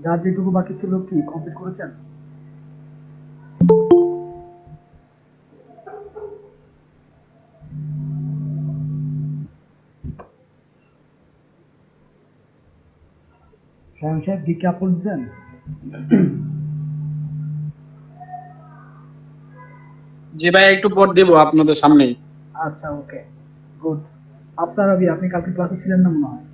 যার যেটুকু বাকি ছিল কি কমপ্লিট করেছেন? শায়ন সাহেব গিকে আপলোড দিয়েছেন? জি ভাই, একটু পর দিব আপনাদের সামনেই। আচ্ছা, ওকে, গুড। আফসার আবি, আপনি কালকে ক্লাসে ছিলেন না মনে হয়?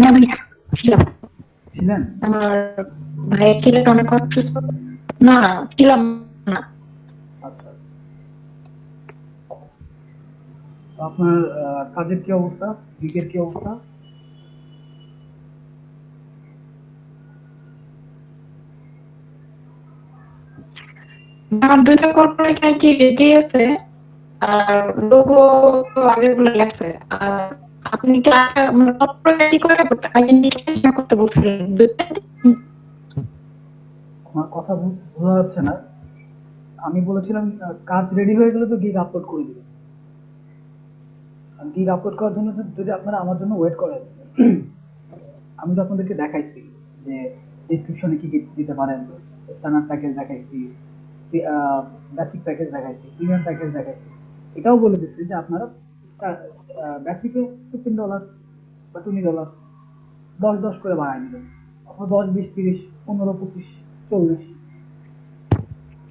না ভাইয়া, ছিলাম। ছিলেন? আমার ভাইয়ের ছেলেটা অনেক অসুস্থ। না, ছিলাম না। আচ্ছা, তো আপনার কাজের কি অবস্থা, গিগের কি অবস্থা? আমার দুটো কর্পোরেট আইডি রেডি আছে, আর লোগো তো আগের গুলো আছে। আর আপনি কি মানে কর্পোরেট আইডি করে আইডেন্টিফিকেশন করতে বলছিলেন? আমার কথা বোঝা যাচ্ছে না। আমি বলেছিলাম কাজ রেডি হয়ে গেলে তো গিগ আপলোড করে দিবেন। গিগ আপলোড করার জন্য যদি আপনারা আমার জন্য ওয়েট করেন, আমি তো আপনাদেরকে দেখাইছি যে ডিসক্রিপশনে কি কি দিতে পারেন। স্ট্যান্ডার্ড প্যাকেজ দেখাইছি, বেসিক প্যাকেজ দেখাইছি, প্রিমিয়াম প্যাকেজ দেখাইছি। এটাও বলে দিচ্ছি যে আপনারা বেসিকে $15 বা $20 10 করে বাড়ায় নেবেন, অথবা 10, 20, 30, 15, 25, 40।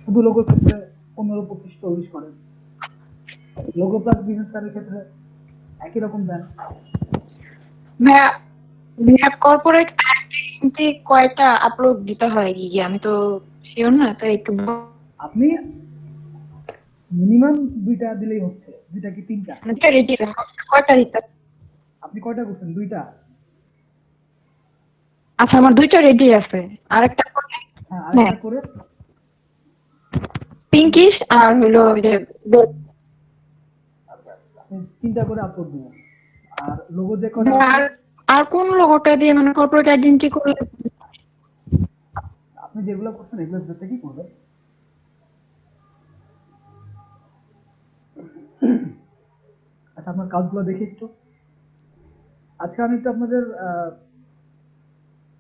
শুধু লোগোর ক্ষেত্রে 15, 25, 40 করেন। লোগো প্লাস বিজনেস কার্ডের ক্ষেত্রে একই রকম দেন। ভাইয়া, ভাইয়া কর্পোরেট আইডেন্টি কয়টা আপলোড দিতে হয় গিয়ে? আমি তো শিওর না, তাই একটু আপনি মিনিমাম 2টা দিলেই হচ্ছে। 2টা কি 3টা? রেডি কয়টা দিতে? আপনি কয়টা করছেন? 2টা? আচ্ছা, আমার দুইটা রেডি আছে। আরেকটা করলে? হ্যাঁ, হ্যাঁ, আরেকটা করে। পিঙ্কিশ আর হলো ওই যে আচ্ছা, আপনি 3টা করে আপলোড দিবেন। আর লোগো যে কটা আছে, আর আর কোন লোগোটা দিয়ে মানে কর্পোরেট আইডেন্টি করলে? আপনি যেগুলো করছেন এগুলোর ভেতর থেকেই করবেন। আচ্ছা, আপনার কাজগুলো দেখি একটু। আজকে আমি একটু আপনাদের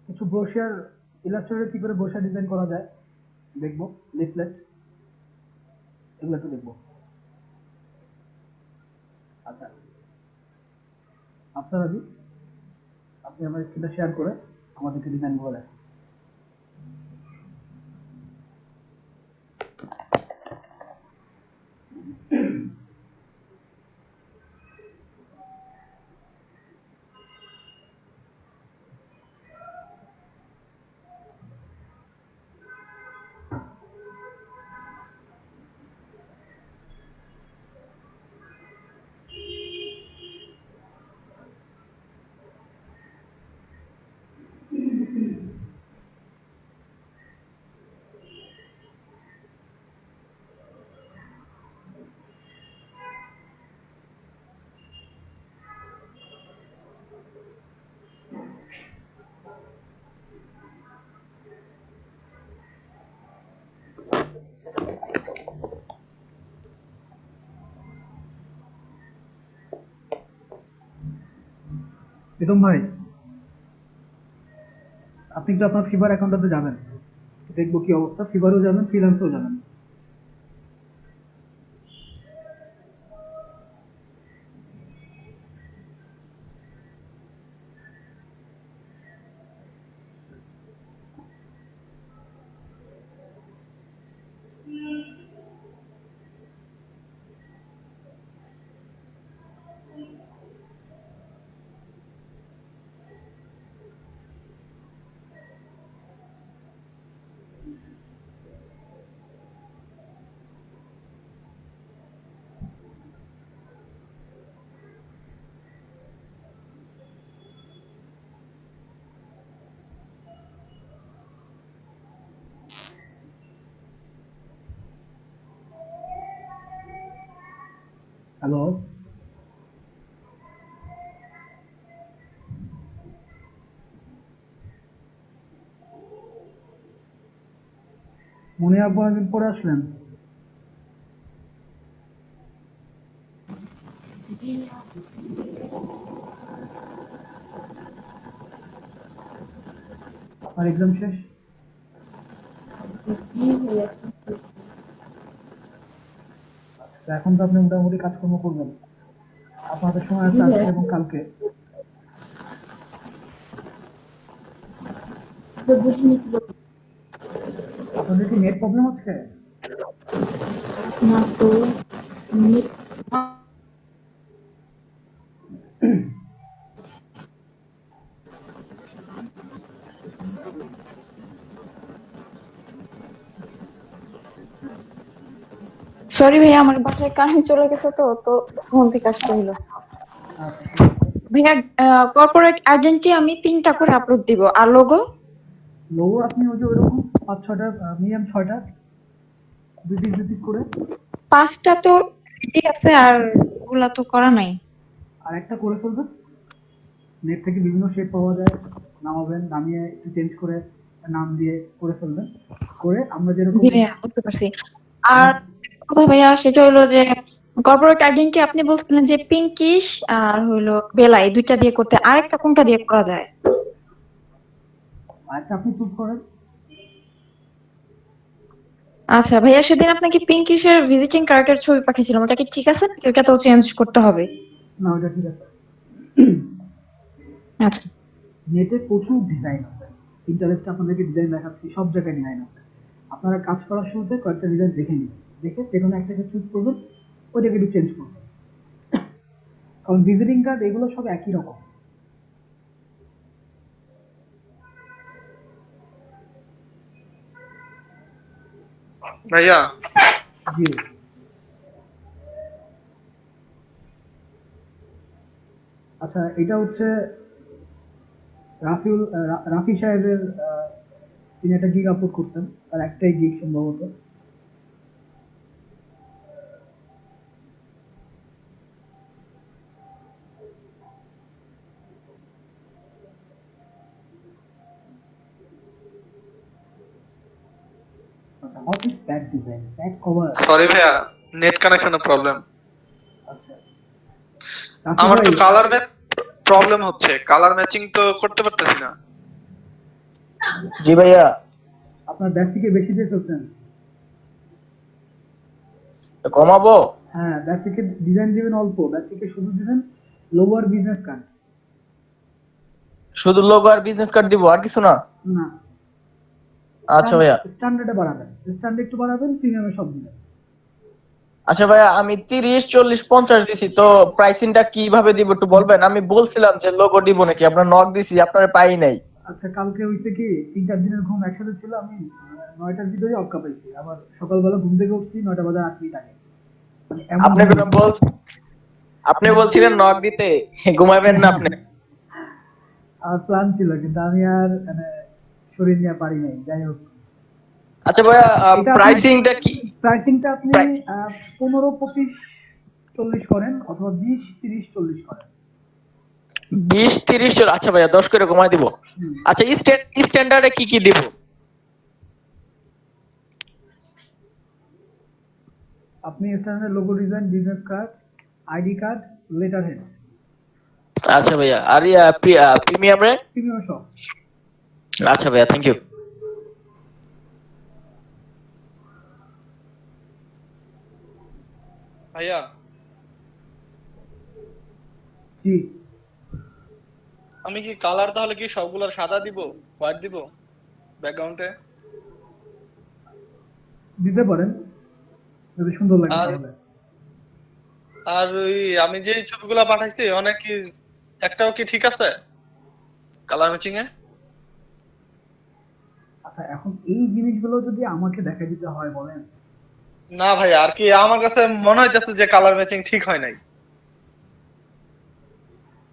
কিছু ব্রোশিয়ার, ইলাস্ট্রেটরে কি করে ব্রোশিয়ার ডিজাইন করা যায় দেখবো, লিফলেট, এগুলো একটু দেখবো। আচ্ছা, আফসার আবি, আপনি আমার স্ক্রিনটা শেয়ার করে আমাদেরকে ডিজাইনগুলো দেখান। প্রীতম ভাই, আপনি একটু আপনার ফিভার অ্যাকাউন্টটাতে যাবেন, দেখবো কি অবস্থা। ফিভারেও যাবেন, ফ্রিল্যান্সেও যাবেন। হ্যালো, মনে আপু অনেকদিন পরে আসলেন। আপনার এক্সাম শেষ? তো এখন তো আপনি মোটামুটি কাজকর্ম করবেন, আপনাদের সময় আছে আজকে এবং কালকে। আপনাদের কি নেট প্রবলেম হচ্ছে? সরি ভাইয়া, আমার বাসায় কারেন্ট চলে গেছে তো তো ফোন থেকে আসতে হলো। আচ্ছা ঠিক আছে। ভাইয়া, কর্পোরেট আইডেন্টি আমি 3টা করে আপলোড দিব, আর লোগো লোগো আপনি ওই যে ওইরকম 5-6টা, মিনিমাম 6টা, 2 পিস করে। 5টা তো রেডি আছে, আর ওগুলা তো করা নাই। আর একটা করে ফেলবেন, নেট থেকে বিভিন্ন শেপ পাওয়া যায়, নামাবেন, নামিয়ে একটু চেঞ্জ করে নাম দিয়ে করে ফেলবেন, করে আমরা যেরকম। জি ভাইয়া, বুঝতে পারছি। আর কথা ভাইয়া, সেটা হলো যে কর্পোরেট আইডেন্টি আপনি বলছিলেন যে পিঙ্কিশ আর হলো বেলা, এই 2টা দিয়ে করতে, আরেকটা কোনটা দিয়ে করা যায়? আরেকটা আপনি চুজ করেন। আচ্ছা ভাইয়া, সেদিন আপনাকে পিঙ্কিশের ভিজিটিং কার্ডের ছবি পাঠিয়েছিলাম, ওটা কি ঠিক আছে নাকি ওটাতেও চেঞ্জ করতে হবে? না, ওইটা ঠিক আছে। আচ্ছা নেটে প্রচুর ডিজাইন আছে, ইন্টারেস্টে আপনাদেরকে ডিজাইন দেখাচ্ছি, সব জায়গায় ডিজাইন আছে। আপনারা কাজ করার শুরুতে কয়েকটা ডিজাইন দেখে নিন, দেখে যে কোনো একটাকে চুজ করবেন, ওইটাকে একটু চেঞ্জ করবেন, কারণ ভিজিটিং কার্ড এগুলো সব একই রকম। ভাইয়া জি। আচ্ছা, এটা হচ্ছে রাফি সাহেবের, তিনি একটা গিগ আপলোড করছেন, তার একটাই গিগ সম্ভবত। আচ্ছা, what is pad design, pad cover? Sorry ভাইয়া, নেট কানেকশনের প্রবলেম। আচ্ছা, রাফি আমার তো ভাই, কালার প্রবলেম হচ্ছে, কালার ম্যাচিং তো করতে পারতেছি না। জি ভাইয়া, আপনার বেসিকে বেশি দিয়ে ফেলছেন। তো কমাবো? হ্যাঁ, বেসিকে ডিজাইন দিবেন অল্প, বেসিকে শুধু দিবেন লোয়ার বিজনেস কার্ড। শুধু লোগো আর বিজনেস কার্ড দিব, আর কিছু না? না, আচ্ছা ভাইয়া। স্ট্যান্ডার্ডে বাড়াবেন, স্ট্যান্ডার্ড একটু বাড়াবেন, প্রিমিয়ামে সব দিবেন। আচ্ছা ভাইয়া, আমি 30, 40, 50 দিছি, তো প্রাইসিংটা কিভাবে দিব একটু বলবেন? আমি বলছিলাম যে লোগো দিব নাকি, আপনার নক দিছি, আপনারা পাই নাই। আচ্ছা, কালকে হইছে কি, 3-4 দিনের ঘুম একসাথে ছিল, আমি 9টার ভিতরে অক্কা পাইছি, আবার সকালবেলা ঘুম থেকে উঠছি 9টা বাজার 8 মিনিট আগে, মানে এমন আপনি ঘুম হইছে। আপনি বলছিলেন নক দিতে, ঘুমাবেন না আপনি? আমার প্ল্যান ছিল, কিন্তু আমি আর মানে শরীর নিয়ে পারি নাই, যাই হোক। আচ্ছা ভাইয়া, এটা প্রাইসিংটা কি? প্রাইসিংটা আপনি প্রাই- 15, 25, 40 করেন, অথবা 20, 30, 40 করেন। 20, 30, আচ্ছা ভাইয়া 10 করে কমাই দিব। হুম। আচ্ছা, স্ট্যান্ডার্ডে কি কি দিব? আপনি standard logo design, business card, ID card, letter head, আচ্ছা ভাইয়া, আর প্রিমিয়াম রে? প্রিমিয়াম সব। আচ্ছা ভাইয়া, থ্যাংক ইউ। ভাইয়া জি, আমি কি কালার তাহলে কি সবগুলোর সাদা দিব, হোয়াইট দিব ব্যাকগ্রাউন্ডে? দিতে পারেন যদি সুন্দর লাগে আর তাহলে। আর ওই আমি যে ছবিগুলো পাঠাইছি অনেক কি একটাও কি ঠিক আছে কালার ম্যাচিং এ? আচ্ছা, এখন এই জিনিসগুলো যদি আমাকে দেখা দিতে হয় বলেন। না ভাই, আর কি আমার কাছে মনে হইতেছে যে কালার ম্যাচিং ঠিক হয় নাই।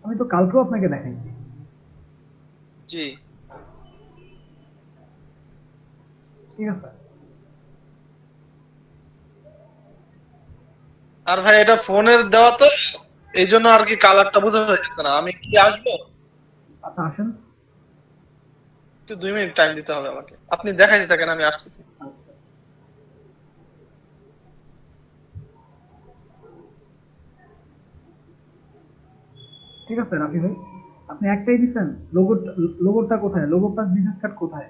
আমি তো কালকেও আপনাকে দেখাইছি। জি। ঠিক আছে। আর ভাই এটা ফোনের দেওয়া তো, এই জন্য আর কি কালারটা বোঝা যাচ্ছে না। আমি কি আসবো? আচ্ছা, আসেন। একটু 2 মিনিট টাইম দিতে হবে আমাকে, আপনি দেখাইতে থাকেন, আমি আসতেছি। আচ্ছা। ঠিক আছে রাফি ভাই, আপনি একটাই দিছেন। লোগোটা কোথায়? লোগো প্লাস বিজনেস কার্ড কোথায়?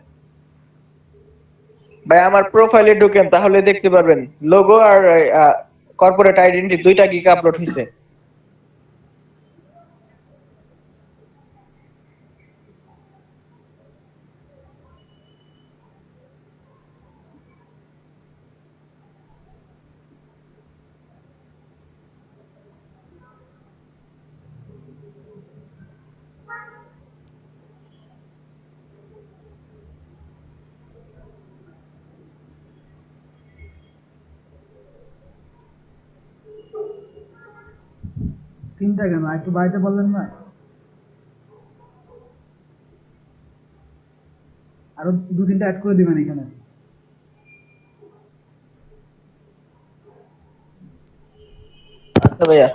ভাই আমার প্রোফাইলে ঢোকেন তাহলে দেখতে পারবেন লোগো আর কর্পোরেট আইডেন্টি দুইটা গিগ আপলোড হয়েছে। তিনটা কেন? আর একটু বাড়িতে বললেন না? আরো দু তিনটা অ্যাড করে দিবেন এখানে। আচ্ছা ভাইয়া।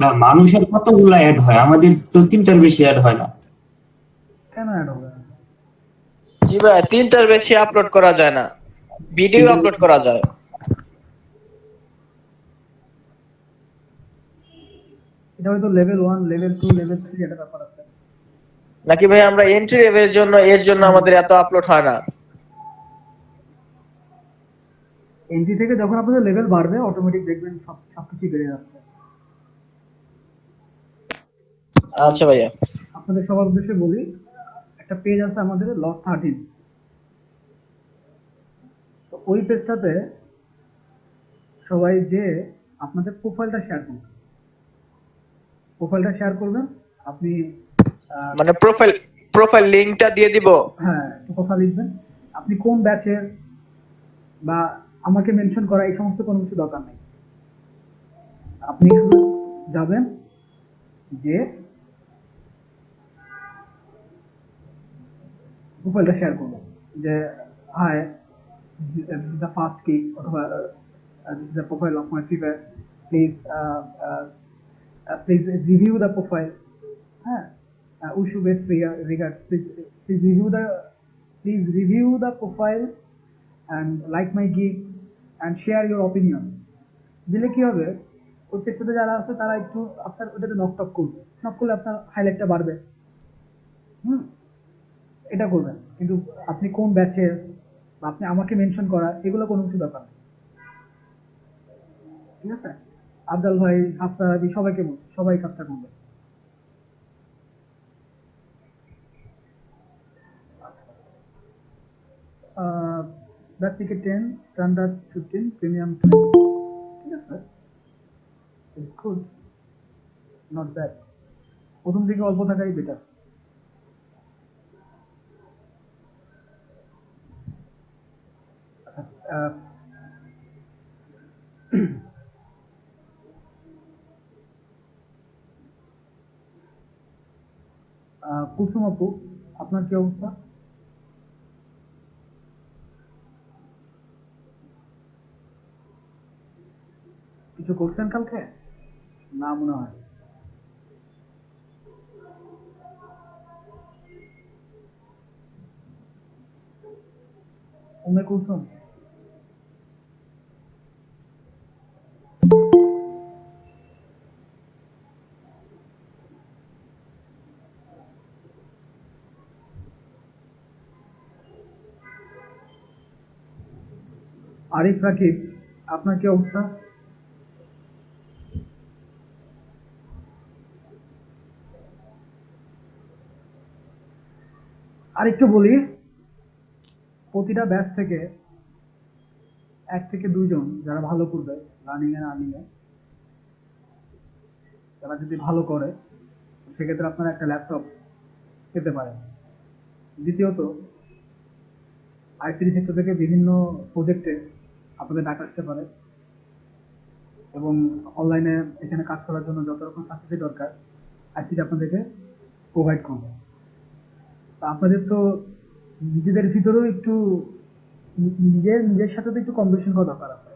না, মানুষের কতগুলা অ্যাড হয়, আমাদের তো 3টার বেশি অ্যাড হয় না। কেন অ্যাড হবে? জি ভাইয়া, 3টার বেশি আপলোড করা যায় না, ভিডিও কিন্তু আপলোড করা যায়। এটা হয়তো লেভেল 1, লেভেল 2, লেভেল 3 এটা ব্যাপার আছে। নাকি ভাই আমরা এন্ট্রি লেভেলের জন্য এর জন্য আমাদের এত আপলোড হয় না? এন্ট্রি থেকে যখন আপনাদের লেভেল বাড়বে অটোমেটিক দেখবেন সবকিছু বেড়ে যাচ্ছে। আচ্ছা ভাইয়া। আপনাদের সবার উদ্দেশ্যে বলি, একটা পেজ আছে আমাদের লক 13। তো ওই পেজটাতে সবাই যে আপনাদের প্রোফাইলটা শেয়ার করবেন। আপনি মানে প্রোফাইল লিংকটা দিয়ে দিব। হ্যাঁ, একটু কথা লিখবেন। আপনি কোন ব্যাচের বা আমাকে মেনশন করা এই সমস্ত কোনো কিছু দরকার নেই। আপনি শুধু যাবেন যে প্রোফাইলটা শেয়ার করবেন যে high, this is the first kick অথবা this is the profile of my fever, please please review the profile. হ্যাঁ, wish you best regards, please review the profile and like my gig and share your opinion. দিলে কি হবে, ওই পেজটাতে যারা আছে তারা একটু আপনার ওটাতে নক করবে, নক করলে আপনার হাইলাইটটা বাড়বে। হুম, এটা করবেন। কিন্তু আপনি কোন ব্যাচের বা আপনি আমাকে মেনশন করা এগুলো কোনো কিছু দরকার নেই। ঠিক আছে? আফজাল ভাই, আফসার আবি সবাইকে বলছি, সবাই কাজটা করবে। Basic 10, standard 15, premium 20। ঠিক আছে, ইটস গুড, নট ব্যাড। প্রথম দিকে অল্প থাকাই বেটার। আচ্ছা, কুলসুম আপু, আপনার কি অবস্থা? কিছু করছেন কালকে? না মনে হয়। উমে কুলসুম, আরিফ রাকিব, আপনার কি অবস্থা? আর একটু বলি, প্রতিটা ব্যাচ থেকে 1 থেকে 2 জন যারা ভালো করবে রানিং এন্ড আর্নিং এ, তারা যদি ভালো করে সেক্ষেত্রে আপনারা একটা ল্যাপটপ পেতে পারেন। দ্বিতীয়ত, আইসিডি সেক্টর থেকে বিভিন্ন প্রজেক্টে আপনাদের ডাকা আসতে পারে এবং অনলাইনে এখানে কাজ করার জন্য যত রকম ফ্যাসিলিটি দরকার আইসিডি আপনাদেরকে প্রোভাইড করবে। তা আপনাদের তো নিজেদের ভিতরেও একটু নিজের সাথে তো একটু কম্পিটিশন করা দরকার আছে।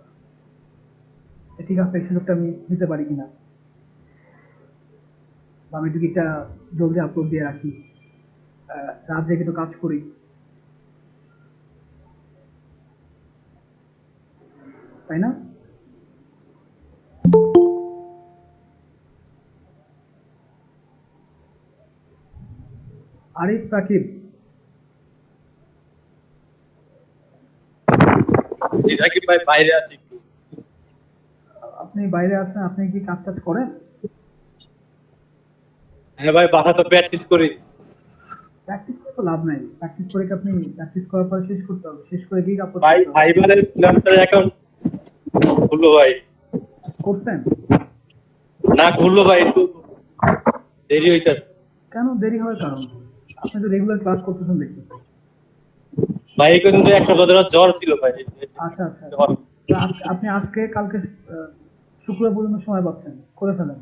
ঠিক আছে, এই সুযোগটা আমি নিতে পারি কিনা, বা আমি একটু একটা জলদি আপলোড দিয়ে রাখি, রাত জেগে একটু কাজ করি, তাই না? আরিফ রাকিব, রাকিব ভাই বাইরে আছি একটু। আপনি বাইরে আছেন, আপনি কি কাজ টাজ করেন? হ্যাঁ ভাই, বাসা তো প্র্যাকটিস করি। প্র্যাকটিস করে তো লাভ নাই, প্র্যাকটিস করে কি আপনি প্র্যাকটিস করার পর শেষ করতে হবে, শেষ করে গিগ আপলোড ভাই করতে হবে। ফাইবারের ফ্রিল্যান্সার অ্যাকাউন্ট খুললো ভাই। করছেন? না খুললো ভাই, একটু দেরি হইতাছে। কেন দেরি হওয়ার কারণ কি? আপনি তো রেগুলার ক্লাস করতেছেন দেখতেছি। ভাই কিন্তু এক সপ্তাহ ধরে জ্বর ছিল ভাই। আচ্ছা আচ্ছা, তো আপনি আজকে কালকে শুক্রবার পর্যন্ত সময় পাচ্ছেন, করে ফেলেন।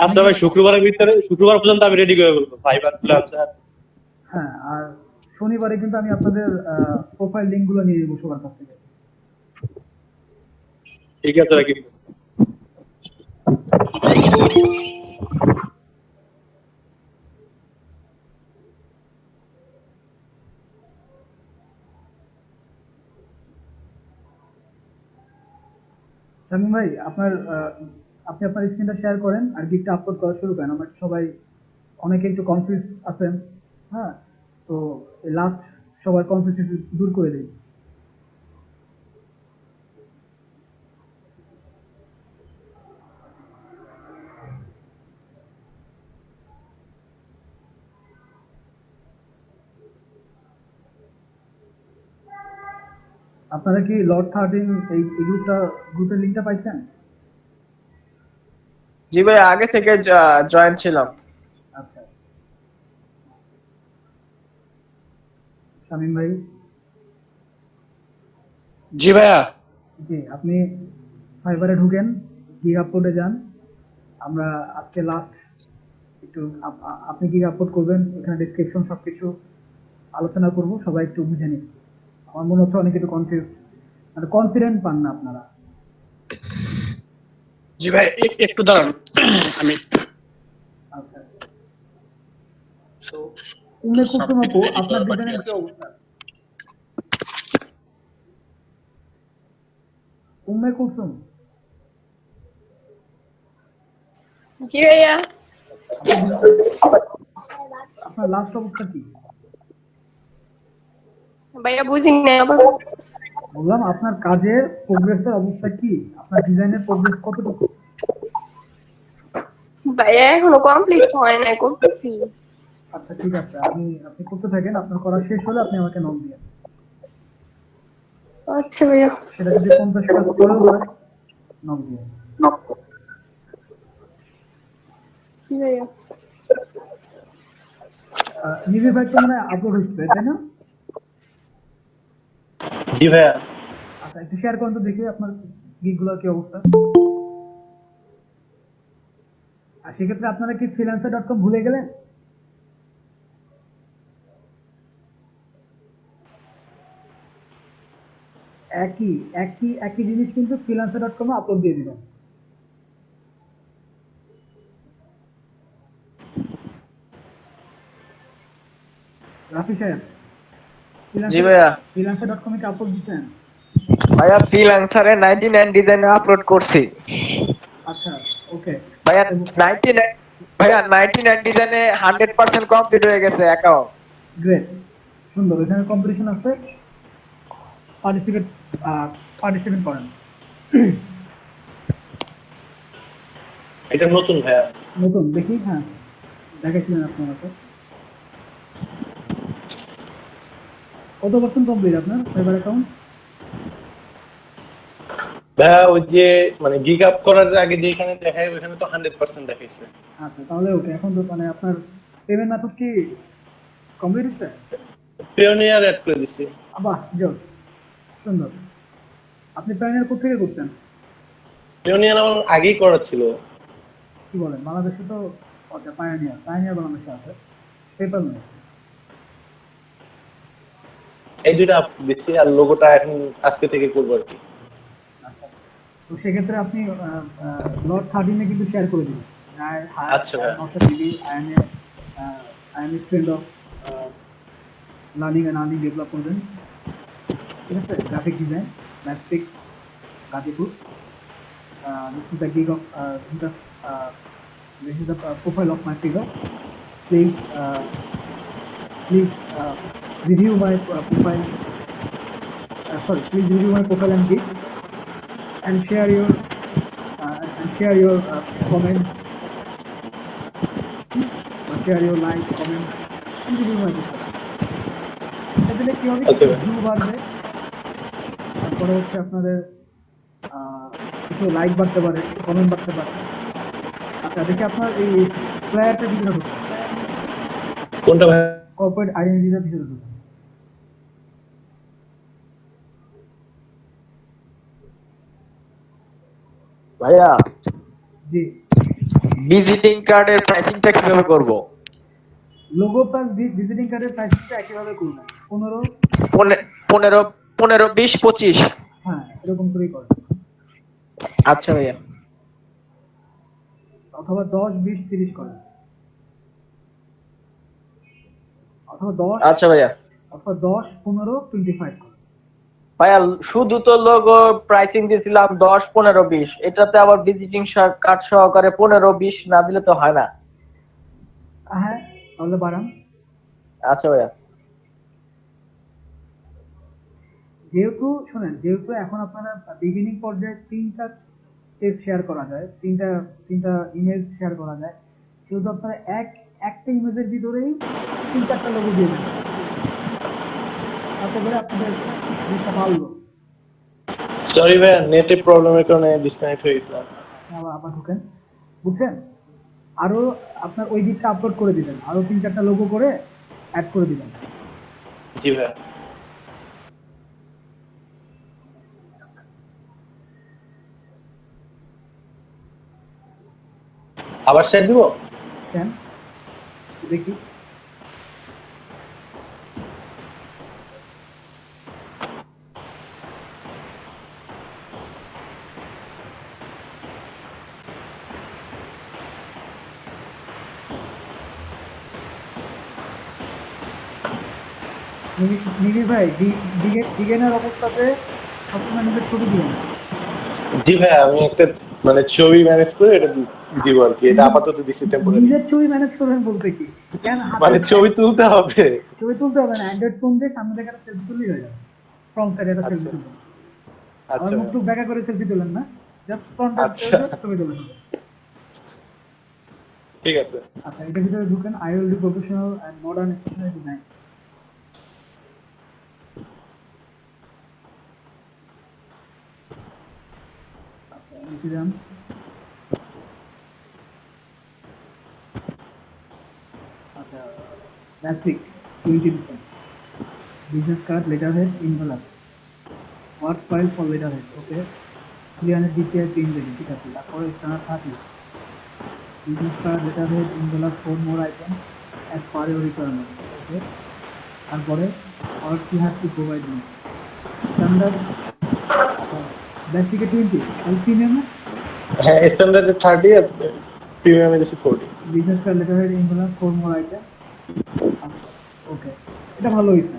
আচ্ছা ভাই, শুক্রবার পর্যন্ত আমি রেডি করে ফেলবো ফাইবার ফ্রিল্যান্সার। হ্যাঁ, আর শনিবারে কিন্তু আমি আপনাদের প্রোফাইল লিংক গুলো নিয়ে নেবো সবার কাছ থেকে। ঠিক আছে রাকিব। শামীম ভাই, আপনি আপনার স্ক্রিনটা শেয়ার করেন আর গিগটা আপলোড করা শুরু করেন। আমরা সবাই অনেকে একটু কনফিউজ আছেন, হ্যাঁ, তো লাস্ট সবার কনফিউজ দূর করে দিই। আপনারা কি লর্ড 13 এই গ্রুপের লিংকটা পাইছেন? জি ভাই, আগে থেকে জয়েন ছিলাম। আচ্ছা, শামীম ভাই। জি ভাইয়া। জি, আপনি ফাইবারে ঢুকেন, গিগ আপলোডে যান। আমরা আজকে লাস্ট একটু আপনি গিগ আপলোড করবেন, এখানে ডেসক্রিপশন সবকিছু আলোচনা করব, সবাই একটু বুঝে নিন। আমার মনে হচ্ছে অনেক একটু কনফিউজ, মানে কনফিডেন্ট পান না আপনারা। জি ভাই, একটু দাঁড়ান আমি। আচ্ছা, তো উম্মে কুলসুম আপু, আপনার ডিজাইনের কি অবস্থা? উম্মে কুলসুম, কি ভাইয়া? আপনার লাস্ট অবস্থা কি? ভাইয়া বুঝি না আবার। বললাম আপনার কাজের প্রোগ্রেসের অবস্থা কি, আপনার ডিজাইনের প্রোগ্রেস কতটুকু? ভাইয়া এখনো কমপ্লিট হয় নাই, করতেছি। আচ্ছা ঠিক আছে, আপনি করতে থাকেন, আপনার করা শেষ হলে আপনি আমাকে নক দিন। আচ্ছা ভাইয়া। সেটা যদি 50 কাজ করেও হয়, নক দিন। কি ভাইয়া? নিবি ভাই তো মানে আপলোড হয়েছে, তাই না? জি ভাইয়া। আচ্ছা, একটু শেয়ার করুন তো দেখি আপনার গিগগুলোর কি অবস্থা। আর সেক্ষেত্রে আপনারা কি freelancer.com ভুলে গেলেন? একই জিনিস কিন্তু freelancer.com এ আপলোড দিয়ে দিবেন। রাফি সাহেব, জি ভাইয়া। freelancer.com এ কি আপলোড দিচ্ছেন? ভাইয়া ফ্রিল্যান্সারে 99 ডিজাইনে আপলোড করছি। আচ্ছা, ওকে। ভাইয়া 99, ভাইয়া 99 ডিজাইনে 100% কমপ্লিট হয়ে গেছে অ্যাকাউন্ট। গ্রেট, সুন্দর। এখানে কম্পিটিশন আছে, পার্টিসিপেট পার্টিসিপেট করেন। এটা নতুন ভাইয়া। নতুন দেখি, হ্যাঁ দেখাইছিলেন আপনি আমাকে। কত পার্সেন্ট কমপ্লিট আপনার ফাইবার অ্যাকাউন্ট? ভাইয়া ওই যে মানে গিগ আপ করার আগে যেখানে দেখায় ওখানে তো 100% দেখাইছে। আচ্ছা, তাহলে ওকে। এখন তো মানে আপনার পেমেন্ট মেথড কি কমপ্লিট হচ্ছে? পিওনিয়ার অ্যাড করে দিছি। বাহ, জোস, সুন্দর। আপনি পাইনিয়ার কোথা থেকে করছেন? পিওনিয়ার আমার আগেই করা ছিল। কি বলেন, বাংলাদেশে তো? আচ্ছা, পাইনিয়ার বাংলাদেশে আছে, পেপার নেই। এই দুইটা দিচ্ছি, আর লোগোটা এখন আজকে থেকে করবো আর কি। আচ্ছা, তো সেক্ষেত্রে আপনি লট 13 এ কিন্তু শেয়ার করে দিন। আচ্ছা ভাই। I am student of learning and earning develop করবেন, ঠিক আছে? Graphic design, math 6, Gazipur. This is the gig of this is the profile of my figure. please please review my profile. Please review my profile and gig, and share your comment, or share your like, comment, and review my profile. এটা দিলে কি হবে, Okay, কিছু ভাই। View বাড়বে, তারপরে হচ্ছে আপনাদের কিছু লাইক বাড়তে পারে, কিছু কমেন্ট বাড়তে পারে। আচ্ছা, দেখি আপনার এই প্লেয়ারটা ভিতরে ঢুকুন, কোনটা ভাই? কর্পোরেট আইডেন্টিটির ভিতরে ঢুকুন। ভাইয়া জি, ভিজিটিং কার্ডের প্রাইসিংটা কিভাবে করব? লোগো প্লাস ভিজিটিং কার্ডের প্রাইসিংটা একইভাবে করবেন, 15, 15 15 20 25। হ্যাঁ এরকম করেই করেন, আচ্ছা ভাইয়া। অথবা 10, 20, 30 করেন, অথবা 10, আচ্ছা ভাইয়া। 15, 25 করেন। ভাইয়া শুধু তো লোগো প্রাইসিং দিয়েছিলাম 10 15 20, এটাতে আবার ভিজিটিং কার্ড সহকারে 15 20 না দিলে তো হয় না। হ্যাঁ, তাহলে বাড়ান। আচ্ছা ভাইয়া। যেহেতু এখন আপনারা বিগিনিং পর্যায়ে 3টা পেজ শেয়ার করা যায়, তিনটা ইমেজ শেয়ার করা যায়, সেহেতু আপনারা একটা ইমেজের ভিতরেই 3-4টা লোগো দিয়ে দেবেন, তাতে করে আপনাদের জিনিসটা ভালো। সরি ভাইয়া, নেটের প্রবলেমের কারণে ডিসকানেক্ট হয়ে গেছিলাম। আবার ঢুকেন, বুঝছেন? আরো আপনার ওই দিকটা আপলোড করে দিবেন, আরো 3-4টা লোগো করে অ্যাড করে দিবেন। জি ভাইয়া। আবার শেয়ার দিব? কেন দেখি, মিহির ভাই, ডিগেনের অবস্থাতে সবসময় নিজের ছবি দিবেন। জি ভাইয়া, আমি একটা মানে ছবি ম্যানেজ করে এটা দিব আর কি। এটা আপাতত দিছি টেম্পোরারি। নিজের ছবি ম্যানেজ করবেন বলতে কি, কেন মানে ছবি তুলতে হবে। ছবি তুলতে হবে না, অ্যান্ড্রয়েড ফোন দিয়ে সামনে থেকে একটা সেলফি তুললেই হয়ে যাবে, ফ্রন্ট সাইডে একটা সেলফি আচ্ছা তুলবেন। আবার আচ্ছা মুখ টুক ব্যাকা করে সেলফি তুলেন না, জাস্ট ফ্রন্টে আচ্ছা ছবি তুলেন। ঠিক আছে। আচ্ছা, এটার ভিতরে ঢুকেন, I will do professional and modern stationery design. আচ্ছা, নিচে যান। আচ্ছা, basic 20%, business card, letter head, envelope, word file for letter head, okay, 300 DPI print দেবে, ঠিক আছে। তারপরে standard 30, business card, letterhead, envelope, 4 more items as per your requirement. Okay. তারপরে or you have to provide me. Standard basic 20 R premium হ্যাঁ, স্ট্যান্ডার্ডে 30 আর প্রিমিয়ামে দিছি 40। business card, letterhead, envelope, 4 more items. ওকে, এটা ভালো হইছে।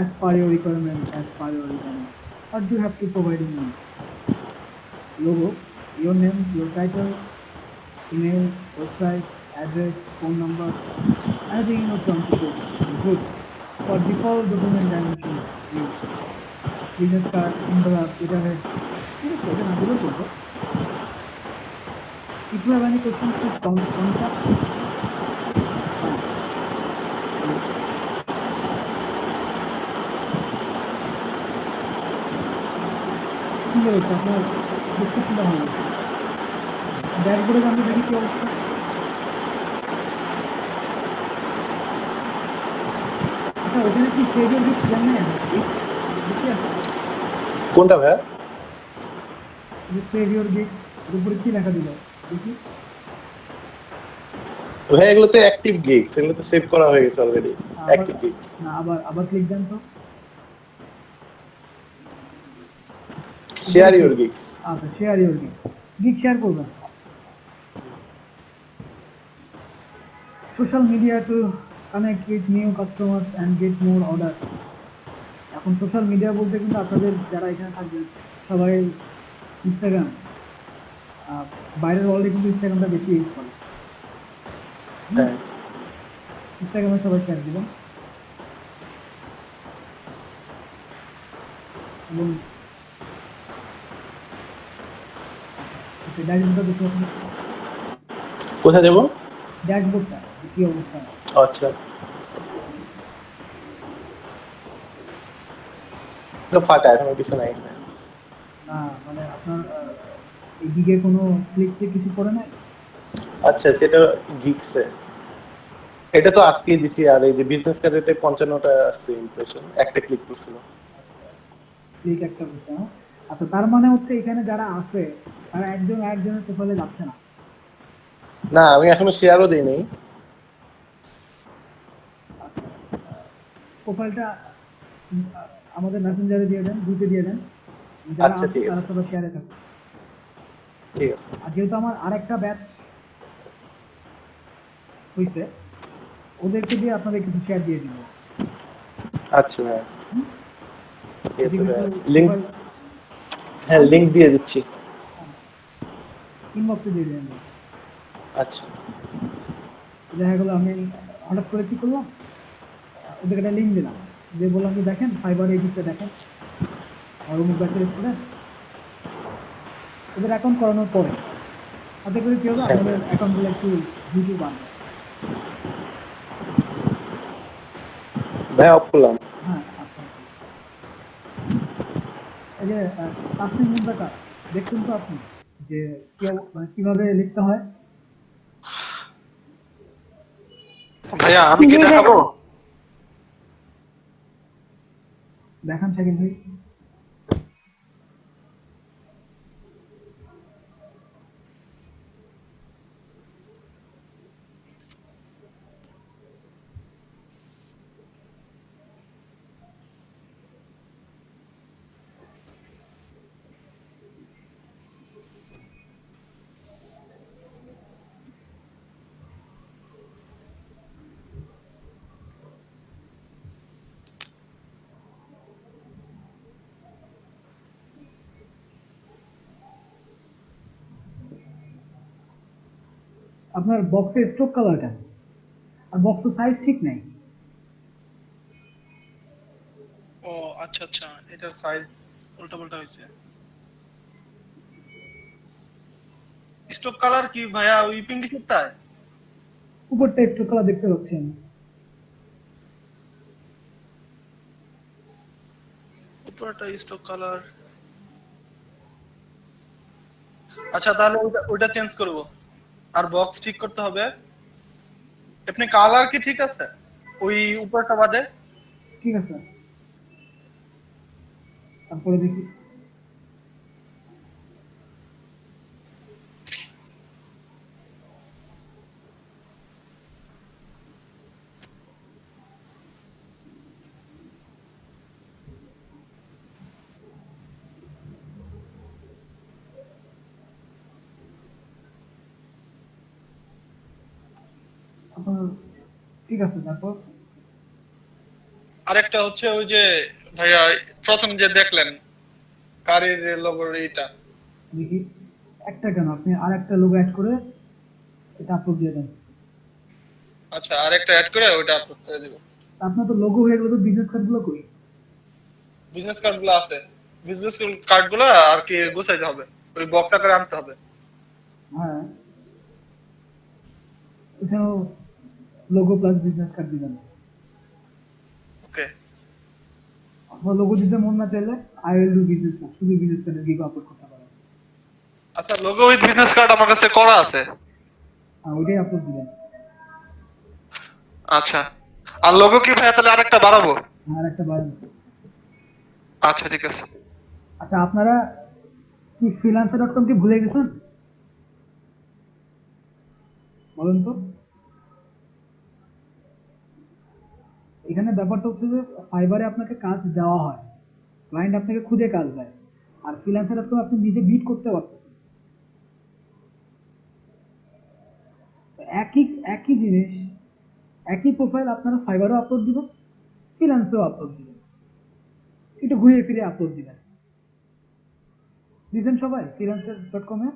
As per your requirement, as per your requirement. Or you have to provide me. Logo, your name, your title, email, website, address, phone numbers, anything you want to put. Good. For default document dimension, use business card, envelope, letterhead. Please put an below photo. If you have any questions, please contact. সুন্দর হয়েছে, আপনার ডিসক্রিপশনটা ভালো হয়েছে। ড্যাশবোর্ডে আমরা দেখি কি অবস্থা। আচ্ছা, ওখানে কি সেভ ইউর গিফট জানেন? দেখি আছে কোনটা ভাইয়া? যে সেভ ইউর গিফট, এর উপরে কি লেখা দিল দেখি। ভাই এগুলো তো অ্যাক্টিভ গিগস, এগুলো তো সেভ করা হয়ে গেছে অলরেডি। Active gigs. না, আবার ক্লিক দেন তো। Share your gigs. আচ্ছা, শেয়ার ইউর গিগ শেয়ার করবেন। Social media to connect with new customers and get more order. এখন সোশ্যাল মিডিয়া বলতে কিন্তু আপনাদের যারা এখানে থাকবেন সবাই ইনস্টাগ্রাম, বাইরের ওয়ার্ল্ডে কিন্তু ইনস্টাগ্রামটা বেশি ইউজ করে। হ্যাঁ ইনস্টাগ্রামে সবাই শেয়ার দিবেন এবং আচ্ছা ড্যাশবোর্ডটা দেখতে পাচ্ছেন, কোথায় দেবো ড্যাশবোর্ডটা কি অবস্থা? আচ্ছা তো ফাঁকা এখন কিছু নাই না মানে আপনার এই দিকে কোনো ক্লিক টিক কিছু করে নাই? আচ্ছা সেটা গিগসে এটা তো আজকেই দিছি আর এই যে বিজনেস কার্ডেতে 55টা আছে ইমপ্রেশন একটা ক্লিক করছিল ক্লিক একটা করছে, হ্যাঁ? আচ্ছা তার মানে হচ্ছে এখানে যারা আছে তারা একজন একজনের প্রোফাইলে যাচ্ছে না। না আমি এখনো শেয়ারও দেই নাই আচ্ছা প্রোফাইলটা আমাদের মেসেঞ্জারে দিয়ে দেন, গ্রুপে দিয়ে দেন, যারা আচ্ছা, আছে ঠিক তারা আছে। সবাই শেয়ারে থাকবে। ঠিক আছে আর যেহেতু আমার আরেকটা ব্যাচ হইছে, ওদেরকে দিয়ে আপনাদের কিছু শেয়ার দিয়ে দিব। আচ্ছা ভাই ঠিক আছে যেগুলো ভাই লিংক profile- হ্যাঁ লিংক দিয়ে দিচ্ছি ইনবক্সে দিয়ে দেন। আচ্ছা দেখা গেলো আমি হঠাৎ করে কি করলাম, ওদেরকে একটা লিঙ্ক দিলাম, যে বললাম যে দেখেন ফাইবার এই দিকটা দেখেন, আমার অমুক ব্যাচের স্টুডেন্ট, ওদের অ্যাকাউন্ট করানোর পরে তাতে করে কি হবে, হ্যাঁ। আমাদের অ্যাকাউন্টগুলো একটু দ্রুত বাড়বে। ভাই অফ করলাম হ্যাঁ আচ্ছা এই যে তাসনিম মুন্তাকা দেখছেন তো আপনি যে মানে কিভাবে লিখতে হয়? ভাইয়া আমি কি জি ভাই। দেখাবো? দেখান শাকিল ভাই। আপনার বক্সে স্ট্রোক কালার কেন? আর বক্সের সাইজ ঠিক নাই। ও আচ্ছা আচ্ছা, এটার সাইজ উল্টাপাল্টা হয়েছে। স্টক কালার কি ভাইয়া ওই পিঙ্ক টিশার্টটায়? উপরটা স্ট্রোক কালার দেখতে পাচ্ছি আমি। উপরটা স্টক কালার। আচ্ছা তাহলে ওইটা চেঞ্জ করব। আর বক্স ঠিক করতে হবে। আপনি কালার কি ঠিক আছে ওই উপরটা বাদে? ঠিক আছে, তারপরে দেখি। আপনার ঠিক আছে, তারপর আরেকটা হচ্ছে ওই যে ভাইয়া প্রথম যে দেখলেন কারির লোগোর এইটা। দেখি একটা কেন, আপনি আর একটা লোগো অ্যাড করে এটা আপলোড দিয়ে দেন। আচ্ছা আরেকটা অ্যাড করে ওইটা আপলোড করে দেব। আপনার তো লোগো হয়ে গেল, তো বিজনেস কার্ড গুলো কই? বিজনেস কার্ড গুলো আছে, বিজনেস কার্ড গুলো আর কি গোছাইতে হবে, ওই বক্স আকারে আনতে হবে। হ্যাঁ এখানেও লোগো প্লাস বিজনেস কার্ড দিবেন। ওকে অথবা লোগো দিতে মন না চাইলে I will do business card, শুধু বিজনেস কার্ডের গিগ আপলোড করতে পারেন। আচ্ছা, লোগো উইথ বিজনেস কার্ড আমার কাছে করা আছে। ওইটাই আপলোড দিবেন। আচ্ছা, আর লোগো কি ভাইয়া তাহলে আরেকটা বাড়াবো? আর একটা বাড়ান। আচ্ছা ঠিক আছে। আচ্ছা আপনারা কি freelancer.com কি ভুলে গেছেন? বলেন তো। এখানে ব্যাপারটা হচ্ছে যে ফাইবারে আপনাকে কাজ দেওয়া হয়, ক্লায়েন্ট আপনাকে খুঁজে কাজ দেয়, আর freelancer.com আপনি নিজে বিট করতে পারতেছেন। তো একই একই জিনিস, একই প্রোফাইল আপনারা ফাইবারও আপলোড দিবেন, ফ্রিল্যান্সেও আপলোড দিবেন, একটু ঘুরিয়ে ফিরে আপলোড দিবেন। দিয়েছেন সবাই freelancer.com এ?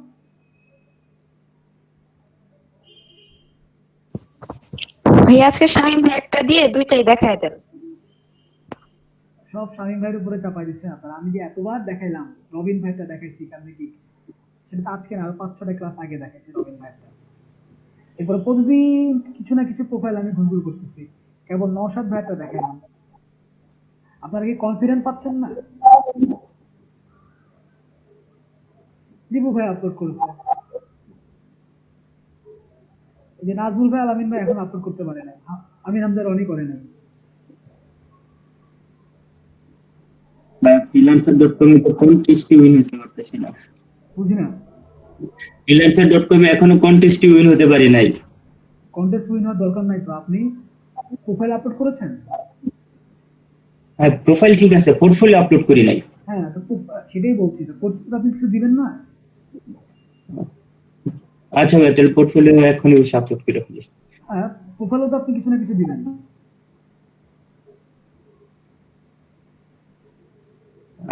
ভাই আজকে শামীম ভাই একটা দিয়ে দুইটাই দেখায় দেন। সব শামীম ভাইয়ের উপরে চাপাই দিচ্ছেন আপনারা। আমি যে এতবার দেখাইলাম, রবিন ভাইটা দেখাইছি কারণ কি, সেটা তো আজকে না, আরো 5-6টা ক্লাস আগে দেখাইছি রবিন ভাইটা। এরপরে প্রতিদিন কিছু না কিছু প্রোফাইল আমি গুগল করতেছি, কেবল নওশাদ ভাইটা দেখাইলাম। আপনারা কি কনফিডেন্ট পাচ্ছেন না? দীপু ভাই আপলোড করেছে, এই যে নাজমুল ভাই, আলামিন ভাই এখন আপলোড করতে পারে না, আমিন হামজা রনি করে নাই। ফ্রিল্যান্সার.কম এ তো কন্টেস্টই উইন হতে পারতেছি না। বুঝি না, ফ্রিল্যান্সার.কম এ এখনো কন্টেস্টই উইন হতে পারি নাই। কন্টেস্ট উইন হওয়ার দরকার নাই তো, আপনি প্রোফাইল আপলোড করেছেন? হ্যাঁ, প্রোফাইল ঠিক আছে, পোর্টফোলিও আপলোড করি নাই। হ্যাঁ, তো সেটাই বলছি, তো পোর্টফোলিও আপনি কিছু দিবেন না? আচ্ছা ভাই, তাহলে পোর্টফোলিও এখনই বসে আপলোড করে ফেলি। হ্যাঁ, প্রোফাইলও তো আপনি কিছু না কিছু দিবেন।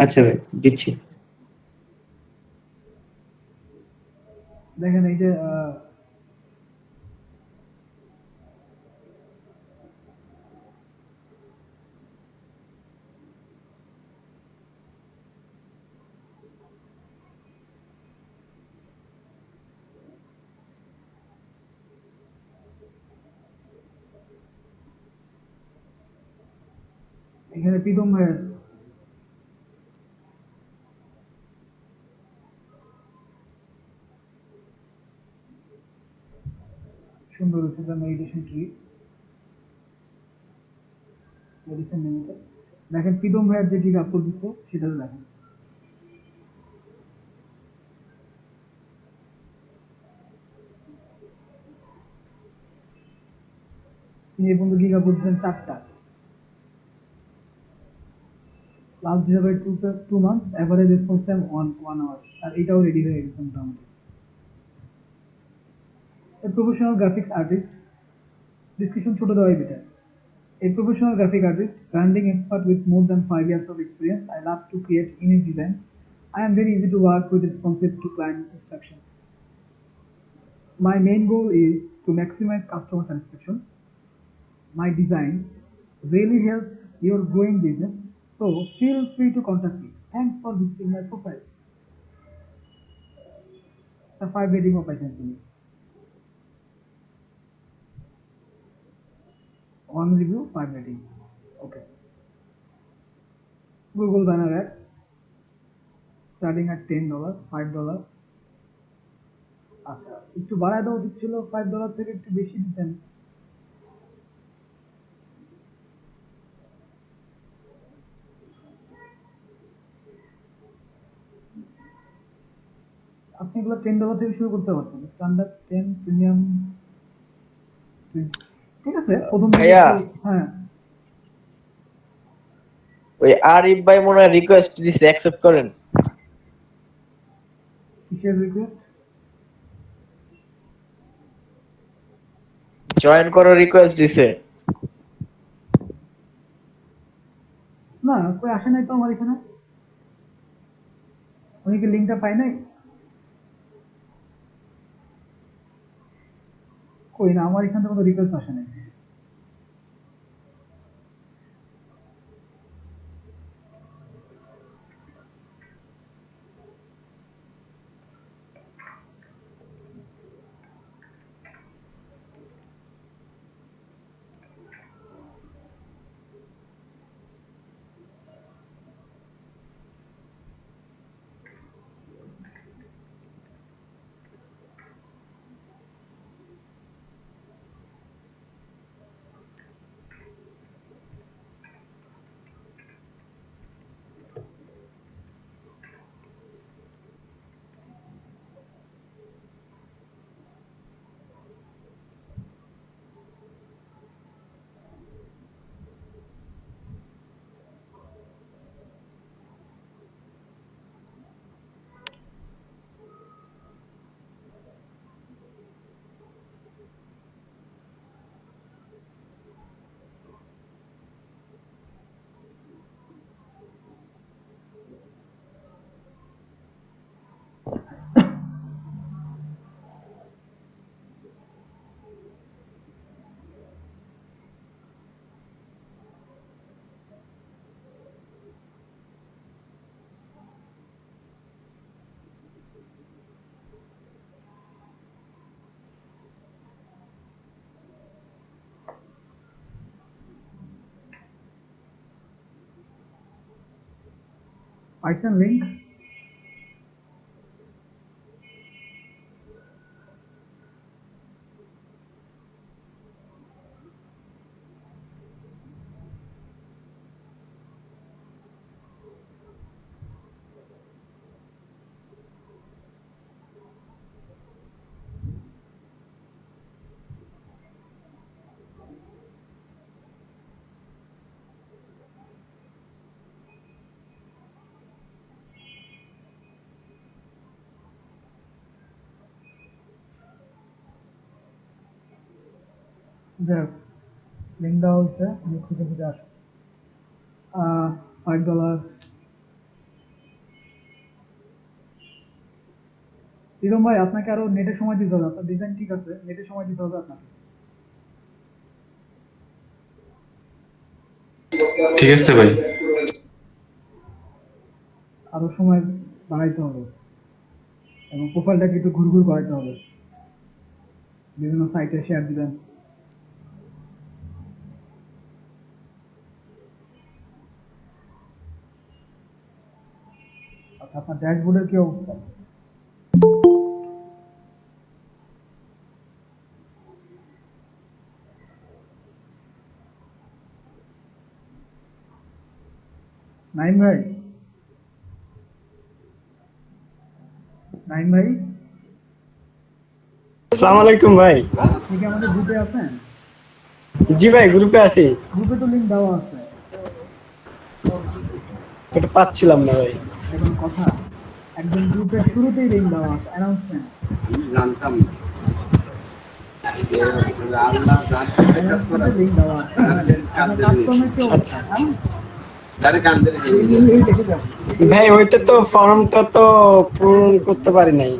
আচ্ছা ভাই, দিচ্ছি। দেখেন এই যে এখানে প্রীতম ভাইয়ের সুন্দর হচ্ছে, মেডিটেশন ট্রি, মেডিসিন লিমিটেড। দেখেন প্রীতম ভাইয়ের যে ঠিক আপলোড দিচ্ছে সেটা দেখেন। তিনি এই পর্যন্ত গিগ আপলোড দিচ্ছেন 4টা, last delivery 2 months, average response time 1 hour, আর এটাও রেডি হয়ে গেছে মোটামুটি। A professional graphics artist, description ছোট দেওয়াই better. A professional graphic artist, branding expert with more than 5 years of experience. I love to create unique designs. I am very easy to work with, responsive to client instruction. My main goal is to maximize customer satisfaction. My design really helps your growing business, so feel free to contact me. Thanks for visiting my profile. The 5 rating of পাইছেন তুমি, 1 review 5 rating. Okay. Google banner ads starting at $10, $5. আচ্ছা, একটু বাড়ায় দেওয়া উচিত ছিল, $5 থেকে একটু বেশি দিতেন। আপনি এগুলো $10 থেকে শুরু করতে পারতেন, স্ট্যান্ডার্ড 10, প্রিমিয়াম 20। ঠিক আছে, প্রথম দিকে ভাইয়া, হ্যাঁ। ওই আরিফ ভাই মনে হয় রিকোয়েস্ট দিছে, অ্যাকসেপ্ট করেন। কিসের রিকোয়েস্ট? জয়েন করো রিকোয়েস্ট দিছে। না, কই আসে নাই তো আমার এখানে, উনি কি লিঙ্কটা পাই নাই? কই না, আমার এখান থেকে কোনো রিকোয়েস্ট আসে নাই। পাইছেন লিংক? যাক, লিংক দেওয়া হয়েছে, আমি খুঁজে খুঁজে আসবো। $5। ইরম ভাই, আপনাকে আরো নেটে সময় দিতে হবে। আপনার ডিজাইন ঠিক আছে, নেটে সময় দিতে হবে আপনাকে। ঠিক আছে ভাই। আরো সময় বাড়াইতে হবে এবং প্রোফাইলটাকে একটু ঘুরঘুর করাইতে হবে, বিভিন্ন সাইটে শেয়ার দিবেন। আচ্ছা, আপনার ড্যাশবোর্ডের কি অবস্থা? নাইম ভাই, নাইম ভাই, আসসালামু আলাইকুম ভাই। আপনি কি আমাদের গ্রুপে আছেন? জি ভাই, গ্রুপে আছি। গ্রুপে তো লিংক দেওয়া আছে। এটা পাচ্ছিলাম না ভাই। এখন কথা, একদম গ্রুপের শুরুতেই লিংক দেওয়া আছে, অ্যানাউন্সমেন্ট। জানতাম অ্যানাউন্সমেন্টে লিংক দেওয়া আছে। আপনার কাজকর্মের কি অবস্থা? হ্যাঁ? ভাই ওইটা তো ফর্মটা তো পূরণ করতে পারি নাই।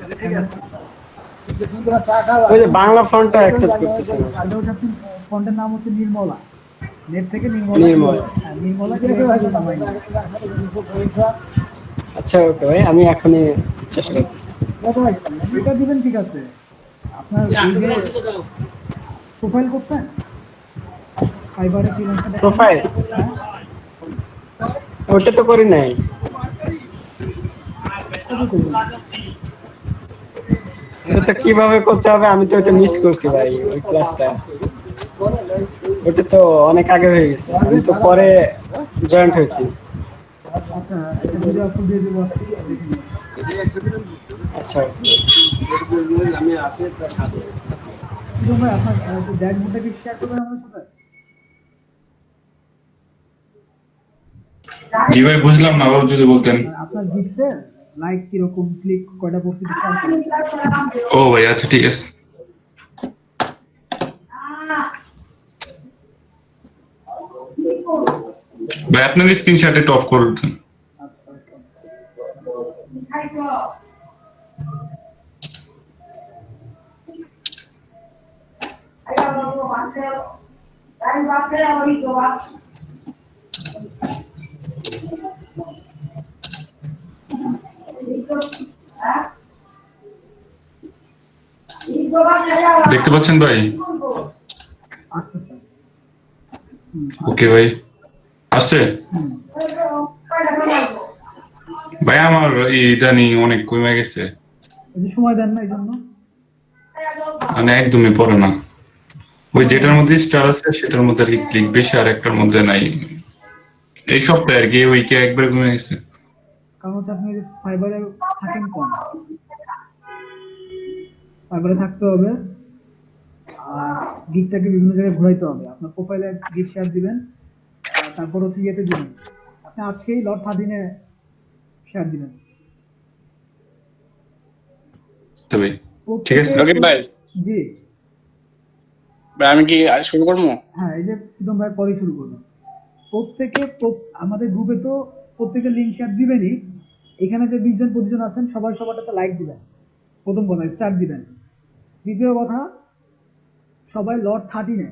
ওই যে বাংলা ফর্মটা অ্যাকসেপ্ট করতেছে না। এটা হচ্ছে আপনি ফন্টের নাম হচ্ছে নির্মলা, নেট থেকে নির্মলা। নির্মলা। হ্যাঁ, নির্মলা নামাই। আচ্ছা ওকে ভাই, আমি এখনই চেষ্টা করতেছি। এটা দিবেন, ঠিক আছে। আপনার প্রোফাইল করছেন ফাইবারে ফ্রিল্যান্সার? প্রোফাইল ওটা তো করি নাই। ওটা তো কিভাবে করতে হবে আমি তো ওটা মিস করছি ভাই, ওই ক্লাসটা। ওটা তো অনেক আগে হয়ে গেছে, আমি তো পরে জয়েন্ট হয়েছি। আচ্ছা, এটা ভিডিও আপলোড দিয়ে দেবো আজকে, দেখে নিন। আচ্ছা আমি আছে কিন্তু ভাই, আপনার ড্যাশবোর্ডটা কি শেয়ার করবেন আমাদের সাথে? জি ভাই, বুঝলাম না, আবার যদি বলতেন। আপনার গিগসে লাইক কিরকম, ক্লিক কয়টা পড়ছে, খেয়াল করেন। ও ভাই, আচ্ছা ঠিক আছে। ভাই আপনার স্ক্রিনশট একটু অফ করে দিন। দেখতে পাচ্ছেন ভাই? আসতেছে। ওকে ভাই, আসছে ভাই। আমার ইদানিং অনেক কমে গেছে, এই যে সময় দেন না এই জন্য। মানে একদমই পড়ে না। ওই যেটার মধ্যে স্টার আছে সেটার মধ্যে আর কি ক্লিক বেশি, আর একটার মধ্যে নাই। এই সপ্তাহে আর কি উইকে একবার কমে গেছে। কারণ হচ্ছে আপনি ফাইবারে থাকেন কম, ফাইবারে থাকতে হবে আর গিগটাকে বিভিন্ন জায়গায় ঘোরাইতে হবে। আপনার প্রোফাইলে গিগ শেয়ার দিবেন, তারপর হচ্ছে ইয়েতে দিবেন। আপনি আজকেই লট 13-এ শেয়ার দিবেন। আচ্ছা ভাই, ঠিক আছে। রকিব ভাই, জি ভাই আমি কি শুরু করবো? হ্যাঁ, এই যে প্রীতম ভাই পরে শুরু করবেন। প্রত্যেকে আমাদের গ্রুপে তো প্রত্যেকে লিঙ্ক শেয়ার দিবেনই। এখানে যে 20 জন 25 জন আছেন, সবাই সবারটাতে লাইক দিবেন। প্রথম কথা, স্টার দিবেন। দ্বিতীয় কথা, সবাই লট 13-এ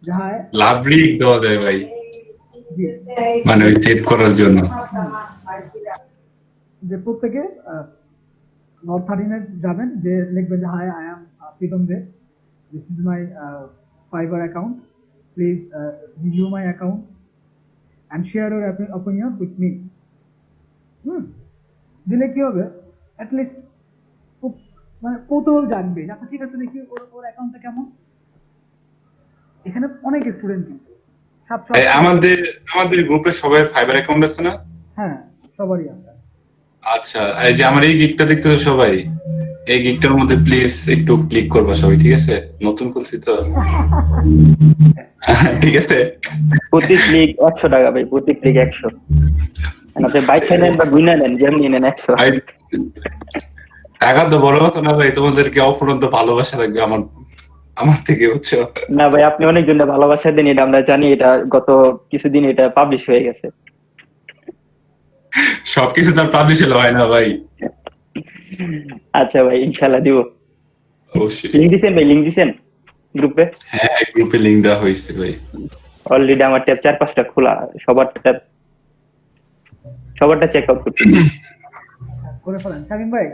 যাহায় লাভ লিক দেওয়া যায় ভাই, জি মানে ওই সেভ করার জন্য। যে প্রত্যেকে লট 13-এ যাবেন, যে লিখবেন যে hi, I am Pritam Dey, this is my Fiverr account, please review my account and share your opinion with me. দিলে কি হবে, অ্যাটলিস্ট মানে কৌতূহল জাগবে। আচ্ছা ঠিক আছে, দেখি ওর ওর অ্যাকাউন্টটা কেমন। এখানে অনেক স্টুডেন্ট কিন্তু 700 এই 800। আমাদের আমাদের গ্রুপে সবাই ফাইবার অ্যাকাউন্ট আছে না? হ্যাঁ, সবারই আছে। আচ্ছা, এই যে আমার এই গিগটা দেখতেছো সবাই, এই গিগটার মধ্যে প্লিজ একটু ক্লিক করবা সবাই, ঠিক আছে? নতুন খুলছি তো। ঠিক আছে? প্রতি ক্লিক 100 টাকা ভাই, প্রতি ক্লিক 100। আপনি বাইক নেন বা গুইনা নেন, যেমনি নেন 100। ভাই, টাকা তো বড় কথা না ভাই, তোমাদেরকে অফুরন্ত ভালোবাসা লাগবে আমার আমার থেকে, বুঝছো? না ভাই, আপনি অনেকজনের ভালোবাসা দেন, এটা আমরা জানি। এটা গত কিছুদিন এটা পাবলিশ হয়ে গেছে। সবকিছু তার পাবলিশ হয় না ভাই। আচ্ছা ভাই, ইনশাল্লাহ দিব। অবশ্যই। লিঙ্ক দিছেন ভাই, লিঙ্ক দিছেন গ্রুপে? হ্যাঁ, গ্রুপে লিংক দেওয়া হয়েছে ভাই। অলরেডি আমার ট্যাব 4-5টা খোলা, সবারটা চেক আউট করতে। করে ফেলেন শামীম ভাই,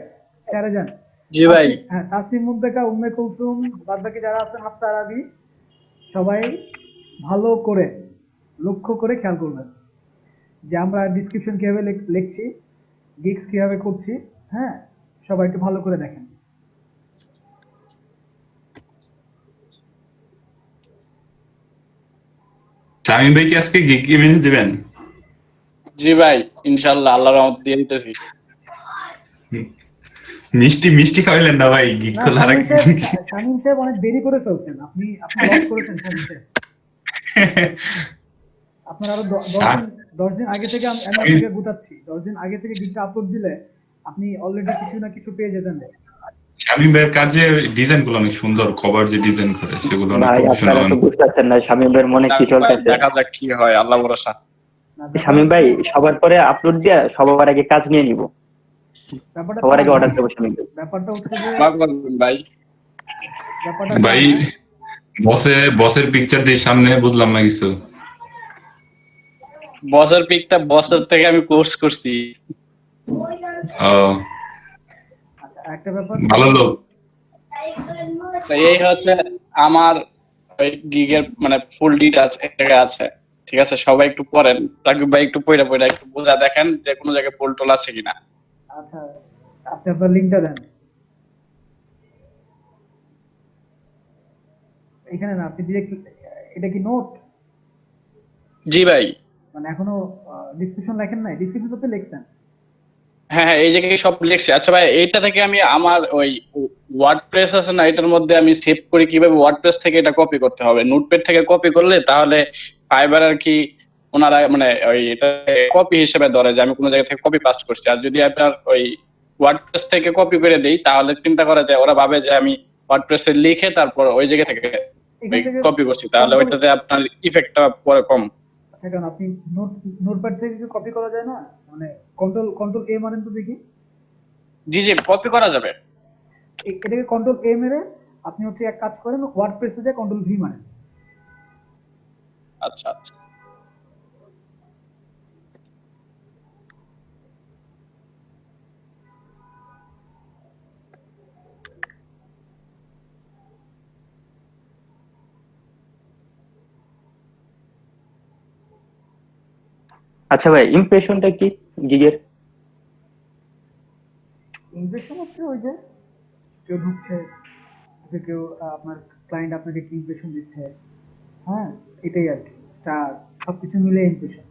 শেয়ারে যান। জি ভাই। হ্যাঁ, তাসনিম মুদ্দেকা, উম্মে কুলসুম, বাদ বাকি যারা আছেন, হাফসা আরাবি, সবাই ভালো করে লক্ষ্য করে খেয়াল করবেন যে আমরা ডিসক্রিপশন কিভাবে লিখছি, গিগস কিভাবে করছি। হ্যাঁ, সবাই একটু ভালো করে দেখেন। শামীম ভাই কি আজকে গিগ ইমেজ দিবেন? জি ভাই, ইনশাআল্লাহ আল্লাহর রহমত দিয়ে দিতেছি। মিষ্টি মিষ্টি খাওয়াইলেন না ভাই গিগ না, খোলার আগে? শামীম সাহেব অনেক দেরি করে ফেলছেন, আপনি লস করেছেন শামীম সাহেব। আপনার আরো 10 দিন আগে থেকে আমি আপনাকে গুতাচ্ছি। 10 দিন আগে থেকে গিগটা আপলোড দিলে আপনি অলরেডি কিছু না কিছু পেয়ে যেতেন। শামীম ভাইয়ের কাজে ডিজাইন গুলো অনেক সুন্দর, কভার যে ডিজাইন করে সেগুলো অনেক ভাই প্রফেশনাল। আপনারা তো বুঝতেছেন না শামীম ভাইয়ের মনে কি চলতেছে। দেখা যাক কি হয়, আল্লাহ ভরসা। শামীম ভাই সবার পরে আপলোড দিয়ে সবার আগে কাজ নিয়ে নিব, সবার আগে অর্ডার দেবো শামীম ভাই। ব্যাপারটা হচ্ছে যে ভাই ভাই বসের পিকচার দিয়ে সামনে বুঝলাম না কিছু। বসের পিকটা বসের থেকে আমি কোর্স করছি। আচ্ছা, একটা ব্যাপার ভালো লোক। তো এই হচ্ছে আমার ওই গিগের মানে ফুল ডিটেইলস একটা আছে, ঠিক আছে? সবাই একটু পড়েন, রাকিব ভাই একটু পড়া একটু বোঝা দেখেন যে কোনো জায়গায় পোল টোল আছে কিনা। আচ্ছা, আপনি আপনার লিংকটা দেন এখানে। না, আপনি ডিরেক্ট, এটা কি নোট? জি ভাই। মানে এখনো ডিসক্রিপশন লেখেন নাই? ডিসক্রিপশন তো লিখছেন। হ্যাঁ হ্যাঁ, এই জায়গায় সব লিখছি। আচ্ছা ভাই, এইটা থেকে আমি আমার ওই ওয়ার্ডপ্রেস আছে না, এটার মধ্যে আমি সেভ করি কিভাবে? ওয়ার্ডপ্রেস থেকে এটা কপি করতে হবে। নোটপ্যাড থেকে কপি করলে তাহলে ফাইবার আর কি ওনারা মানে ওই এটা কপি হিসেবে ধরে যে আমি কোনো জায়গা থেকে কপি পাস্ট করছি। আর যদি আপনার ওই ওয়ার্ডপ্রেস থেকে কপি করে দেই তাহলে চিন্তা করা যায় ওরা ভাবে যে আমি ওয়ার্ডপ্রেসে লিখে তারপর ওই জায়গা থেকে কপি করছি, তাহলে ওইটাতে আপনার ইফেক্টটা পরে কম। আচ্ছা, কারণ আপনি নোটপ্যাড থেকে কপি করা যায় না? মানে কন্ট্রোল এ মারেন তো দেখি। জি জি, কপি করা যাবে। এটাকে কন্ট্রোল এ মেরে আপনি হচ্ছে এক কাজ করেন, ওয়ার্ডপ্রেসে যে কন্ট্রোল ভি মারেন। আচ্ছা আচ্ছা। আচ্ছা ভাই, ইমপ্রেশনটা কি গিগের? ইমপ্রেশন হচ্ছে ওই যে কেউ ঢুকছে, কেউ আপনার ক্লায়েন্ট আপনাকে কি ইমপ্রেশন দিচ্ছে। হ্যাঁ, এটাই আর কি, স্টার সবকিছু মিলে ইমপ্রেশন।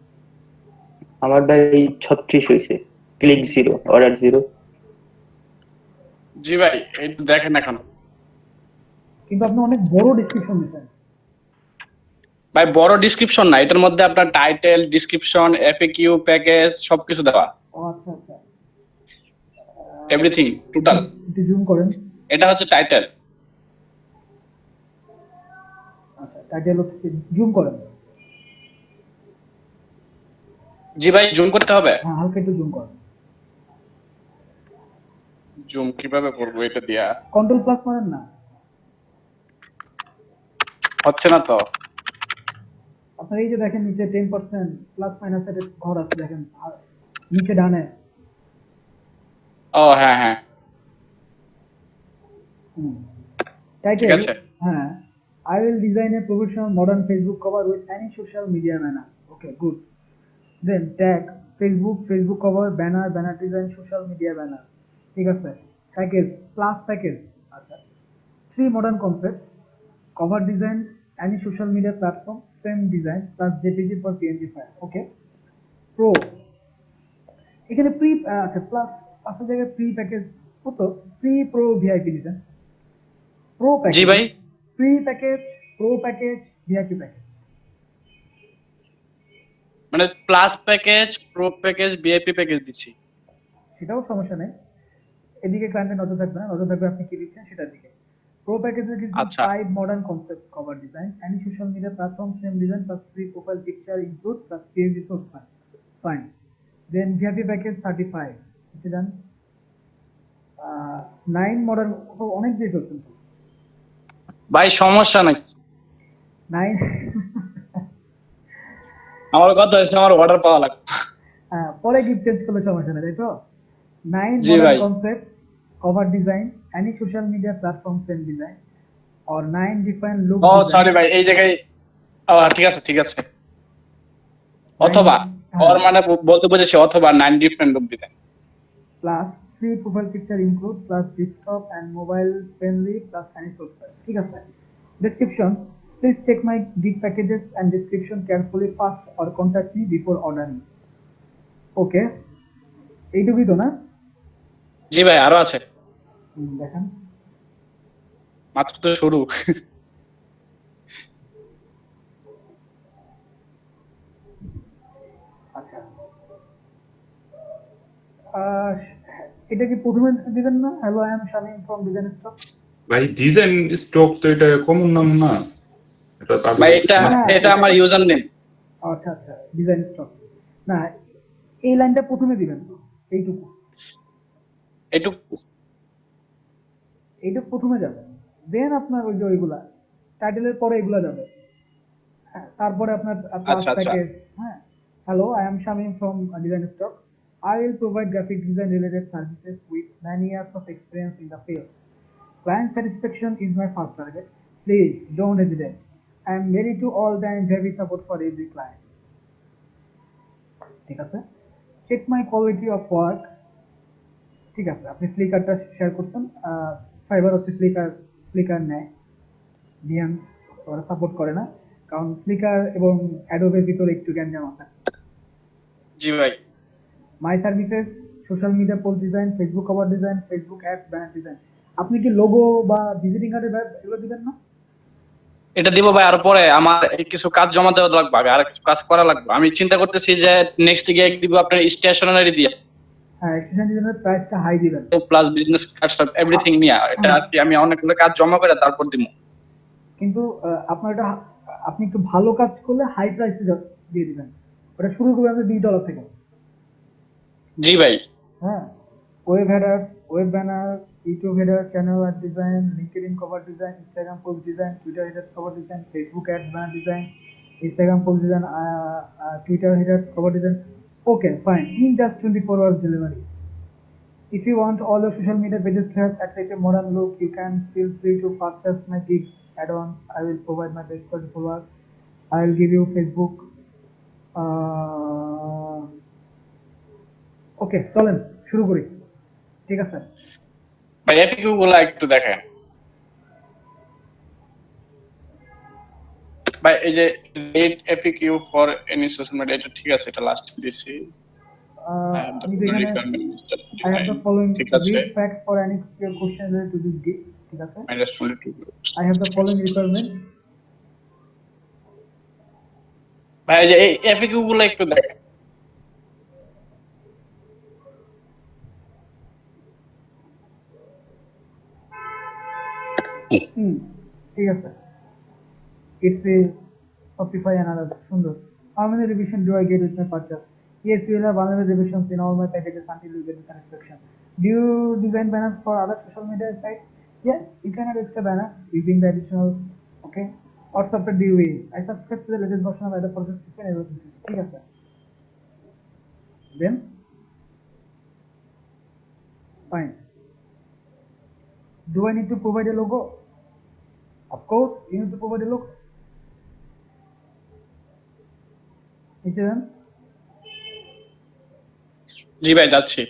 আমার ভাই 36 হয়েছে, ক্লিক 0, অর্ডার 0। জি ভাই, এই দেখেন এখন। কিন্তু আপনি অনেক বড় ডিসক্রিপশন দিয়েছেন ভাই বড় ডিসক্রিপশন না, এটার মধ্যে আপনার টাইটেল, ডিসক্রিপশন, এফএকিউ, প্যাকেজ সবকিছু দেওয়া। ও আচ্ছা আচ্ছা, এভরিথিং টোটাল। একটু জুম করেন। এটা হচ্ছে টাইটেল। আচ্ছা, টাইটেল হচ্ছে, জুম করেন। জি ভাই, জুম করতে হবে। হ্যাঁ, হালকা একটু জুম করেন। জুম কিভাবে করবো এটা দিয়া? কন্ট্রোল প্লাস মারেন না? হচ্ছে না তো। আপনার এই যে দেখেন নিচে 10% প্লাস মাইনাস এর ঘর আছে, দেখেন নিচে ডানে। ও হ্যাঁ হ্যাঁ, টাইটেল, ঠিক আছে। হ্যাঁ, I will design a professional modern Facebook cover with any social media manner. Okay, good. Then tag Facebook cover, banner design, social media banner. ঠিক আছে? Package, plus package. আচ্ছা। 3 modern concepts: cover design, any social media platform, same design, plus JPG for PNG file. Okay. Pro, এখানে প্রি, আচ্ছা, plus পাঁচশো জায়গায় প্রি package হতো, প্রি প্রো ভিআইপি দিতেন। প্রো জি প্যাকেজ, ভাই। প্রি package, pro package, VIP package. মানে plus package, pro package, VIP package দিচ্ছি। সেটাও সমস্যা নেই, এদিকে ক্লায়েন্টের নজর থাকবে না, নজর থাকবে আপনি কি দিচ্ছেন সেটার দিকে। প্রো প্যাকেজে কিছু আচ্ছা 5 modern concepts: cover design, any social media platform, same design, plus free profile picture include, plus PNG source file. Fine. Then VIP package 35. হচ্ছে দেন 9 modern, অনেক দিয়ে ফেলছেন তো। ভাই সমস্যা নাই, 9 আমার কথা হচ্ছে আমার অর্ডার পাওয়া লাগবে। পরে গিফট চেঞ্জ করলে সমস্যা নেই, তাই তো? 9 জি modern ভাই। concepts, cover design, any social media platform, same design, or 9 different look ও design. সরি ভাই, এই জায়গায় ঠিক আছে ঠিক আছে। 9 অথবা হ্যাঁ, ওর মানে বলতে বুঝেছি, অথবা 9 ডিফারেন্ট লুক দিবেন। plus free profile picture include, plus desktop and mobile friendly, plus any source file. ঠিক আছে? Description: please check my gig packages and description carefully first or contact me before ordering. ওকে, এইটুকুই তো না? জি ভাই, আরো আছে, দেখেন। মাত্র তো শুরু। আচ্ছা, এটা কি প্রথমে দিবেন না? Hello, I am Shamim from design stock. ভাই ডিজাইন স্টক তো এটা কমন নাম না, এটা তো আগে ভাই বলছি না। এটা আমার ইউজার নেম। আচ্ছা আচ্ছা, ডিজাইন স্টক না, এই লাইনটা প্রথমে দিবেন তো, এইটুকু, এটুকু এইটা প্রথমে যাবে, দেন আপনার ওই যে ওইগুলা টাইটেলের পরে এগুলা যাবে। হ্যাঁ, তারপরে আপনার প্লাস আচ্ছা আচ্ছা। প্যাকেজ। হ্যাঁ, hello, I am Shamim from design stock. I will provide graphic design related services with 9 years of experience in the field. Client satisfaction is my first target. Please don't hesitate. I am ready to all time very support for every client. ঠিক আছে? Check my quality of work. ঠিক আছে, আপনি ফ্লিকারটা share করছেন, fibre হচ্ছে flicker নেয়, DM's ওরা support করে না, কারণ ফ্লিকার এবং অ্যাডোবের ভিতরে একটু গ্যাঞ্জাম আছে। জি ভাই। My services, social media post design, Facebook cover design, Facebook ads, banner design. আপনি কি লোগো বা ভিজিটিং কার্ডের এগুলো দিবেন না? এটা দিব ভাই, আর পরে আমার এই কিছু কাজ জমা দেওয়া লাগবে, আগে আর কিছু কাজ করা লাগবে। আমি চিন্তা করতেছি যে নেক্সট গিয়ে দিব আপনার স্টেশনারি দিয়ে, হ্যাঁ, এক্সটেনশন ডিজাইনের প্রাইসটা হাই দিবেন। প্লাস বিজনেস কার্ড সব এভরিথিং নিয়ে এটা আর কি আমি অনেকগুলো কাজ জমা করে তারপর দিব। কিন্তু আপনার এটা, আপনি একটু ভালো কাজ করলে হাই প্রাইসে দিয়ে দিবেন। ওটা শুরু করবে আমাদের $20 থেকে। জি ভাই। হ্যাঁ, web headers, web banner, YouTube header, channel ad design, LinkedIn cover design, Instagram post design, Twitter headers cover design, Facebook ads banner design, Instagram post design, Twitter headers cover design. Okay, fine. In just 24 hours delivery. If you want all the social media pages to have attractive modern look, you can feel free to purchase my gig add-ons. I will provide my best quality for work. I will give you Facebook. Okay, চলেন শুরু করি। ঠিক আছে? ভাই FAQ গুলো একটু দেখেন ভাই, এই যে red FAQ for any social media, এটা ঠিক আছে, এটা লাস্ট দিছি। আমি যেখানে I have the following ঠিক আছে। read facts for any question related to this gig. ঠিক আছে? I have the ঠিক following আছে। requirements. ভাই এই যে এই এফিকিউ গুলো একটু দেখেন। ঠিক আছে। It's a Shopify and others. সুন্দর. How many revision do I get with my purchase? Yes, you will have unlimited revisions in all my packages until you get the satisfaction. Do you design banners for other social media sites? Yes, you can add extra banners using the additional. Okay. What software do you use? I subscribe to the latest version of Adobe Photoshop 6 and Adobe 6. ঠিক আছে. Then, fine. Do I need to provide a logo? Of course, you need to provide a logo. জি ভাই যাচ্ছি।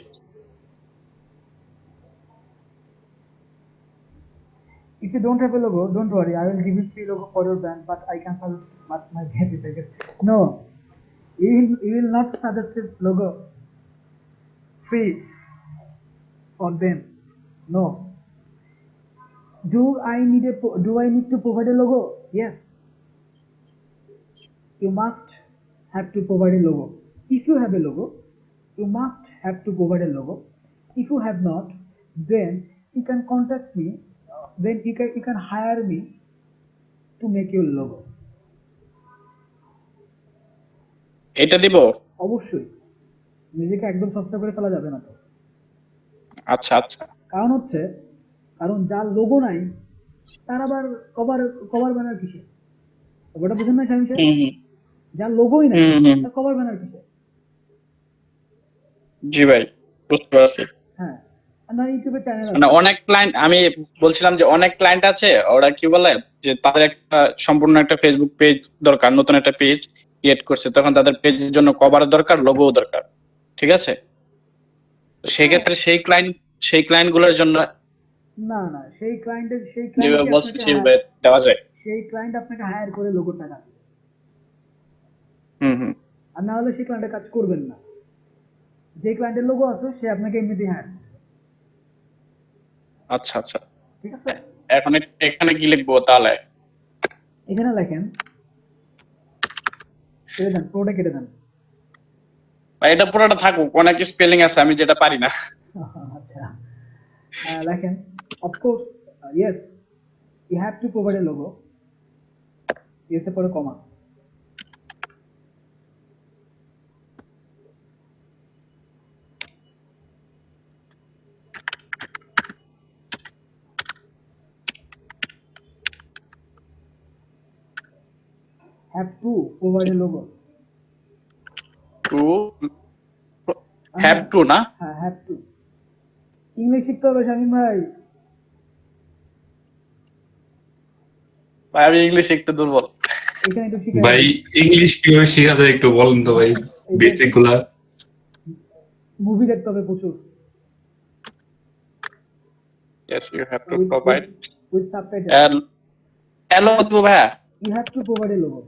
If you don't have a logo, don't worry. I will give you free logo for your brand, but I can suggest my brand is, I guess. No, you will not suggest a logo free for them. No. Do I need to provide a logo? Yes. You must have to provide a logo. If you have a logo, you must have to provide a logo. If you have not, then you can contact me. Then you can hire me to make your logo. এটা দিব? অবশ্যই নিজেকে একদম সস্তা করে ফেলা যাবে না তো। আচ্ছা আচ্ছা। কারণ যার লোগো নাই তার আবার কভার কভার ব্যানার কিসে? ওটা বুঝেন না শামিম সাহেব? হুম হুম যার লোগোই নাই হুম হুম। তার কভার ব্যানার কিসে? জি ভাই বুঝতে পারছি। হ্যাঁ, না ইউটিউবে চ্যানেল মানে আছে। অনেক ক্লায়েন্ট, আমি বলছিলাম যে অনেক ক্লায়েন্ট আছে, ওরা কি বলে যে তাদের একটা সম্পূর্ণ একটা ফেসবুক পেজ দরকার, নতুন একটা পেজ ক্রিয়েট করছে, তখন তাদের পেজের জন্য কভার দরকার, লোগো দরকার, ঠিক আছে? তো সেক্ষেত্রে সেই ক্লায়েন্ট গুলোর জন্য না সেই যেভাবে ক্লায়েন্টকে বলছেন আপনাকে সেভাবে দেওয়া যায়। সেই ক্লায়েন্ট আপনাকে হায়ার করে লোগোর টাকা দিবে। হুম হুম। আর না হলে সেই ক্লায়েন্টের কাজ করবেন না। যে ক্লায়েন্টের লোগো আছে সে আপনাকে এমনিতেই হায়ার। আচ্ছা আচ্ছা। ঠিক আছে? এখন এখানে কি লিখবো তাহলে? এখানে লেখেন, কেটে দেন, পুরোটা কেটে দেন। ভাই এটা পুরোটা থাকুক, অনেক স্পেলিং আছে আমি যেটা পারি না। আচ্ছা, লেখেন of course, yes, you have to provide a logo. Yes এর পরে কমা। Have to provide a logo. To have to না? হ্যাঁ, have to। ইংলিশ শিখতে হবে শামিম ভাই। ভাই আমি ইংলিশ একটু দুর্বল। এখানে একটু শিখে ভাই ইংলিশ কিভাবে শেখা যায় একটু বলেন তো ভাই, বেসিক গুলা। মুভি দেখতে হবে প্রচুর। Yes, you have to provide with subtitles. hello তো ভাই। You have to provide a logo.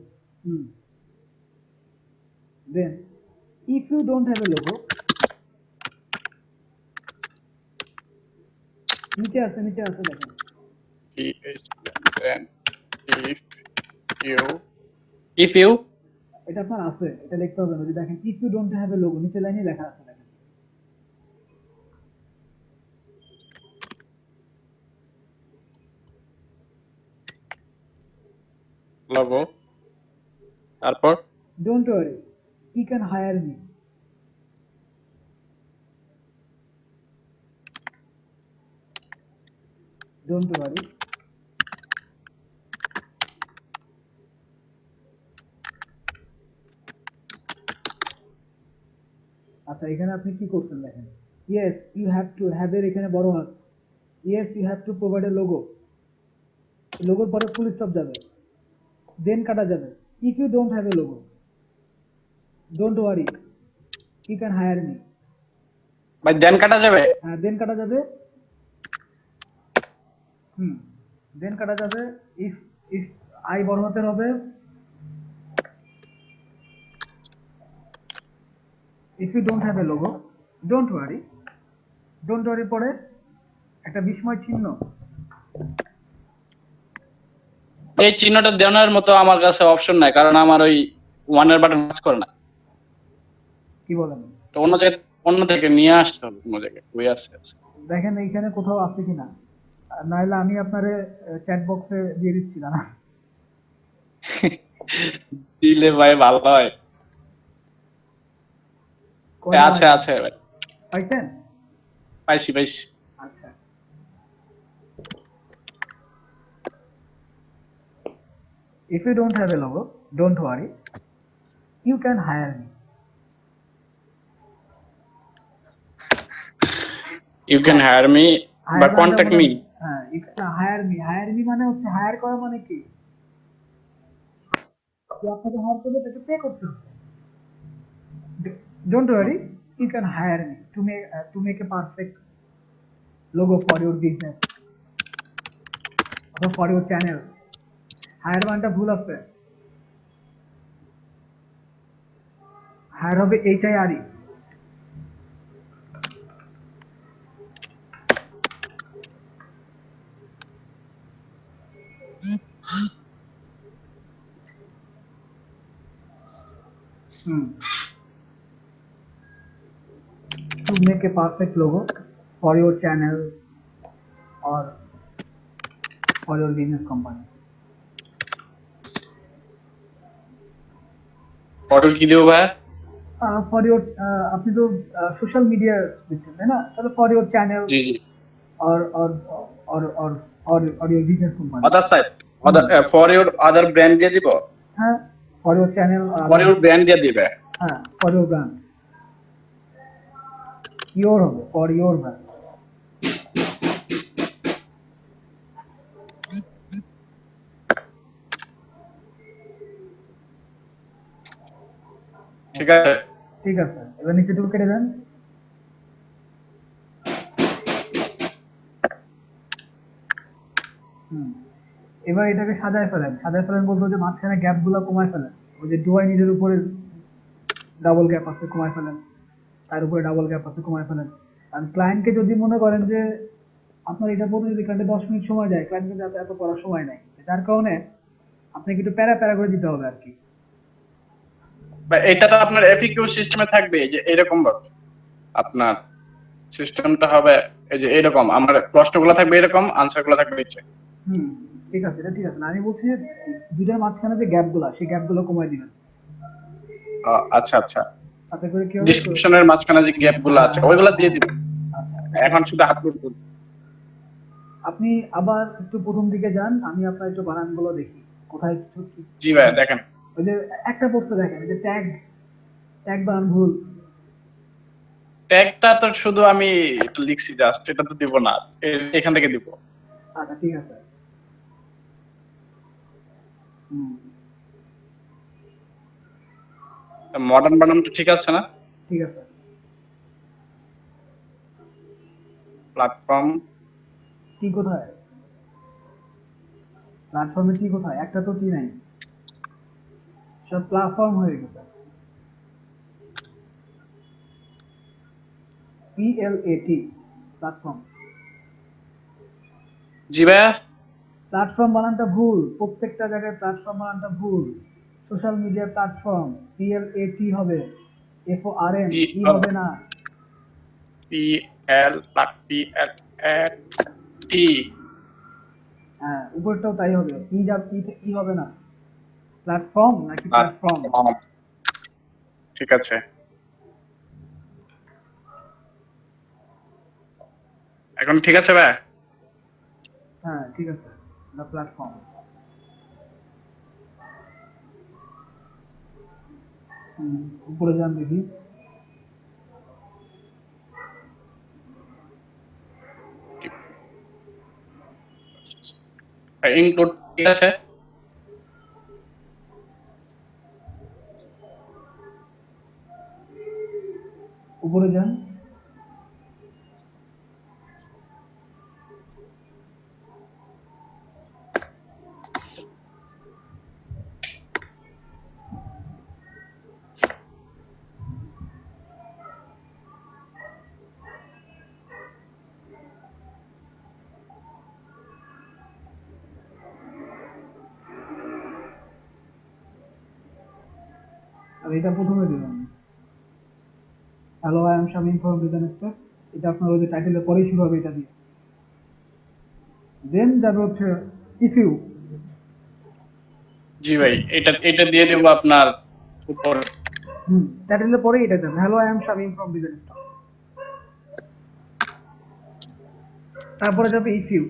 Then if you don't have a logo, নিচে আছে দেখেন। If you এটা আপনার আছে, এটা লিখতে হবে না। যদি দেখেন if you don't have a logo, নিচে লাইনে লেখা আছে দেখেন। logo তারপর Don't worry, you can hire me. Don't worry, আচ্ছা এখানে আপনি কি করছেন দেখেন। Yes, you have to have এর এখানে বড় হাত। Yes, you have to provide a logo. লোগোর পরে ফুল স্টপ যাবে, দেন কাটা যাবে। If you don't have a logo, don't worry, you can hire me. ভাই দেন কাটা যাবে? হ্যাঁ, দেন কাটা যাবে। দেন কাটা যাবে। if আই বড় হাতের হবে। if you don't have a logo, don't worry পরে একটা বিস্ময় চিহ্ন। এই চিহ্নটা দেওয়ার মতো আমার কাছে অপশন নাই, কারণ আমার ওই ওয়ানের বাটন কাজ করে না। কি বলেন? তো অন্য থেকে নিয়ে আসতে হবে, অন্য জায়গায় ওই আছে। দেখেন এইখানে কোথাও আছে কিনা, নাহলে আমি আপনারে চ্যাট বক্সে দিয়ে দিচ্ছি না। দিলে ভাই ভালো হয়। আছে ভাই। পাইছেন? পাইছি। আচ্ছা, if you don't have a logo, don't worry, you can hire me. You can hire me বা contact me. হ্যাঁ, hire me মানে হচ্ছে হায়ার করা মানে কি? যে আপনাকে হায়ার করবে তাকে পে করতে হবে। Don't worry, you can hire me to make a perfect logo for your business or for your channel. Hire মানটা ভুল আছে, হায়ার হবে HIRE। To make a perfect logo for your channel or for your business company. Photo কি দেবো ভাই? For your আপনি তো social media দিচ্ছেন তাই না, তাহলে for your channel G G. or or or your business company। Other side, other for your other brand দিয়ে দিব, হ্যাঁ, for your channel for your brand দিয়ে দিবে। হ্যাঁ, for your brand, your হবে for your brand। ঠিক আছে, ঠিক আছে, এবার নিচেটুকু কেটে দেন। এবার এটাকে সাজায় ফেলেন, সাজায় ফেলেন বলতে যে মাঝখানে গ্যাপ গুলো কমায় ফেলেন, ওই যে ডুয়াই নিজের উপরে ডাবল গ্যাপ আছে কমায় ফেলেন, তার উপরে ডাবল গ্যাপ আছে কমায় ফেলেন। আর ক্লায়েন্টকে যদি মনে করেন যে আপনার এটা পড়তে যদি ক্লায়েন্টে 10 মিনিট সময় যায়, ক্লায়েন্ট কিন্তু এত পড়ার সময় নাই, যার কারণে আপনাকে একটু প্যারা প্যারা করে দিতে হবে আর কি। এটা তো আপনার এফিকিউ সিস্টেমে থাকবে যে এরকম ভাবে আপনার সিস্টেমটা হবে এই যে এরকম, আমার প্রশ্নগুলো থাকবে এরকম, আনসারগুলো থাকবে নিচে। ঠিক আছে, এটা ঠিক আছে না, আমি বলছি যে দুইটার মাঝখানে যে গ্যাপগুলো, সেই গ্যাপগুলো কমায় দিবেন। আচ্ছা আচ্ছা, তাতে করে কি হবে, ডেসক্রিপশনের মাঝখানে যে গ্যাপগুলো আছে ওইগুলো দিয়ে দিবেন। আচ্ছা, এখন শুধু আপলোড করুন। আপনি আবার একটু প্রথম দিকে যান, আমি আপনার একটু বানানগুলো দেখি কোথায় কিছু জি ভাই দেখেন, ওই যে একটা পড়ছে দেখেন, যে ট্যাগ ট্যাগ বানান ভুল। ট্যাগটা তো শুধু আমি একটু লিখছি জাস্ট, এটা তো দিব না, এখান থেকে দিব। আচ্ছা ঠিক আছে। মডার্ন বানানটা ঠিক আছে না? ঠিক আছে। প্ল্যাটফর্ম টি কোথায়? প্ল্যাটফর্মে টি কোথায়? একটা তো টি নাই, সব প্ল্যাটফর্ম হয়ে গেছে। PLAT platform. জি ভাই, প্ল্যাটফর্ম বানানটা ভুল, প্রত্যেকটা জায়গায় প্ল্যাটফর্ম বানানটা ভুল। সোশ্যাল মিডিয়া প্ল্যাটফর্ম PLAT হবে, FORM ই হবে না। PLAT হ্যাঁ, উপরটাও তাই হবে, ই হবে না। প্ল্যাটফর্ম নাকি প্ল্যাটফর্ম? ঠিক আছে, এখন ঠিক আছে ভাই? হ্যাঁ ঠিক আছে, না প্ল্যাটফর্ম। উপরে যান দেখি। ইনক্লুড ঠিক আছে, উপরে যান। আর এটা প্রথমে দিলাম, hello I am Shamim from business. এটা আপনার ওই যে টাইটেলের পরেই শুরু হবে এটা দিয়ে। দেন যাবে হচ্ছে ইফ ইউ। জি ভাই, এটা দিয়ে দেব আপনার উপরে। টাইটেলের পরেই এটা দেন, hello I am Shamim from business. তারপরে যাবে ইফ ইউ।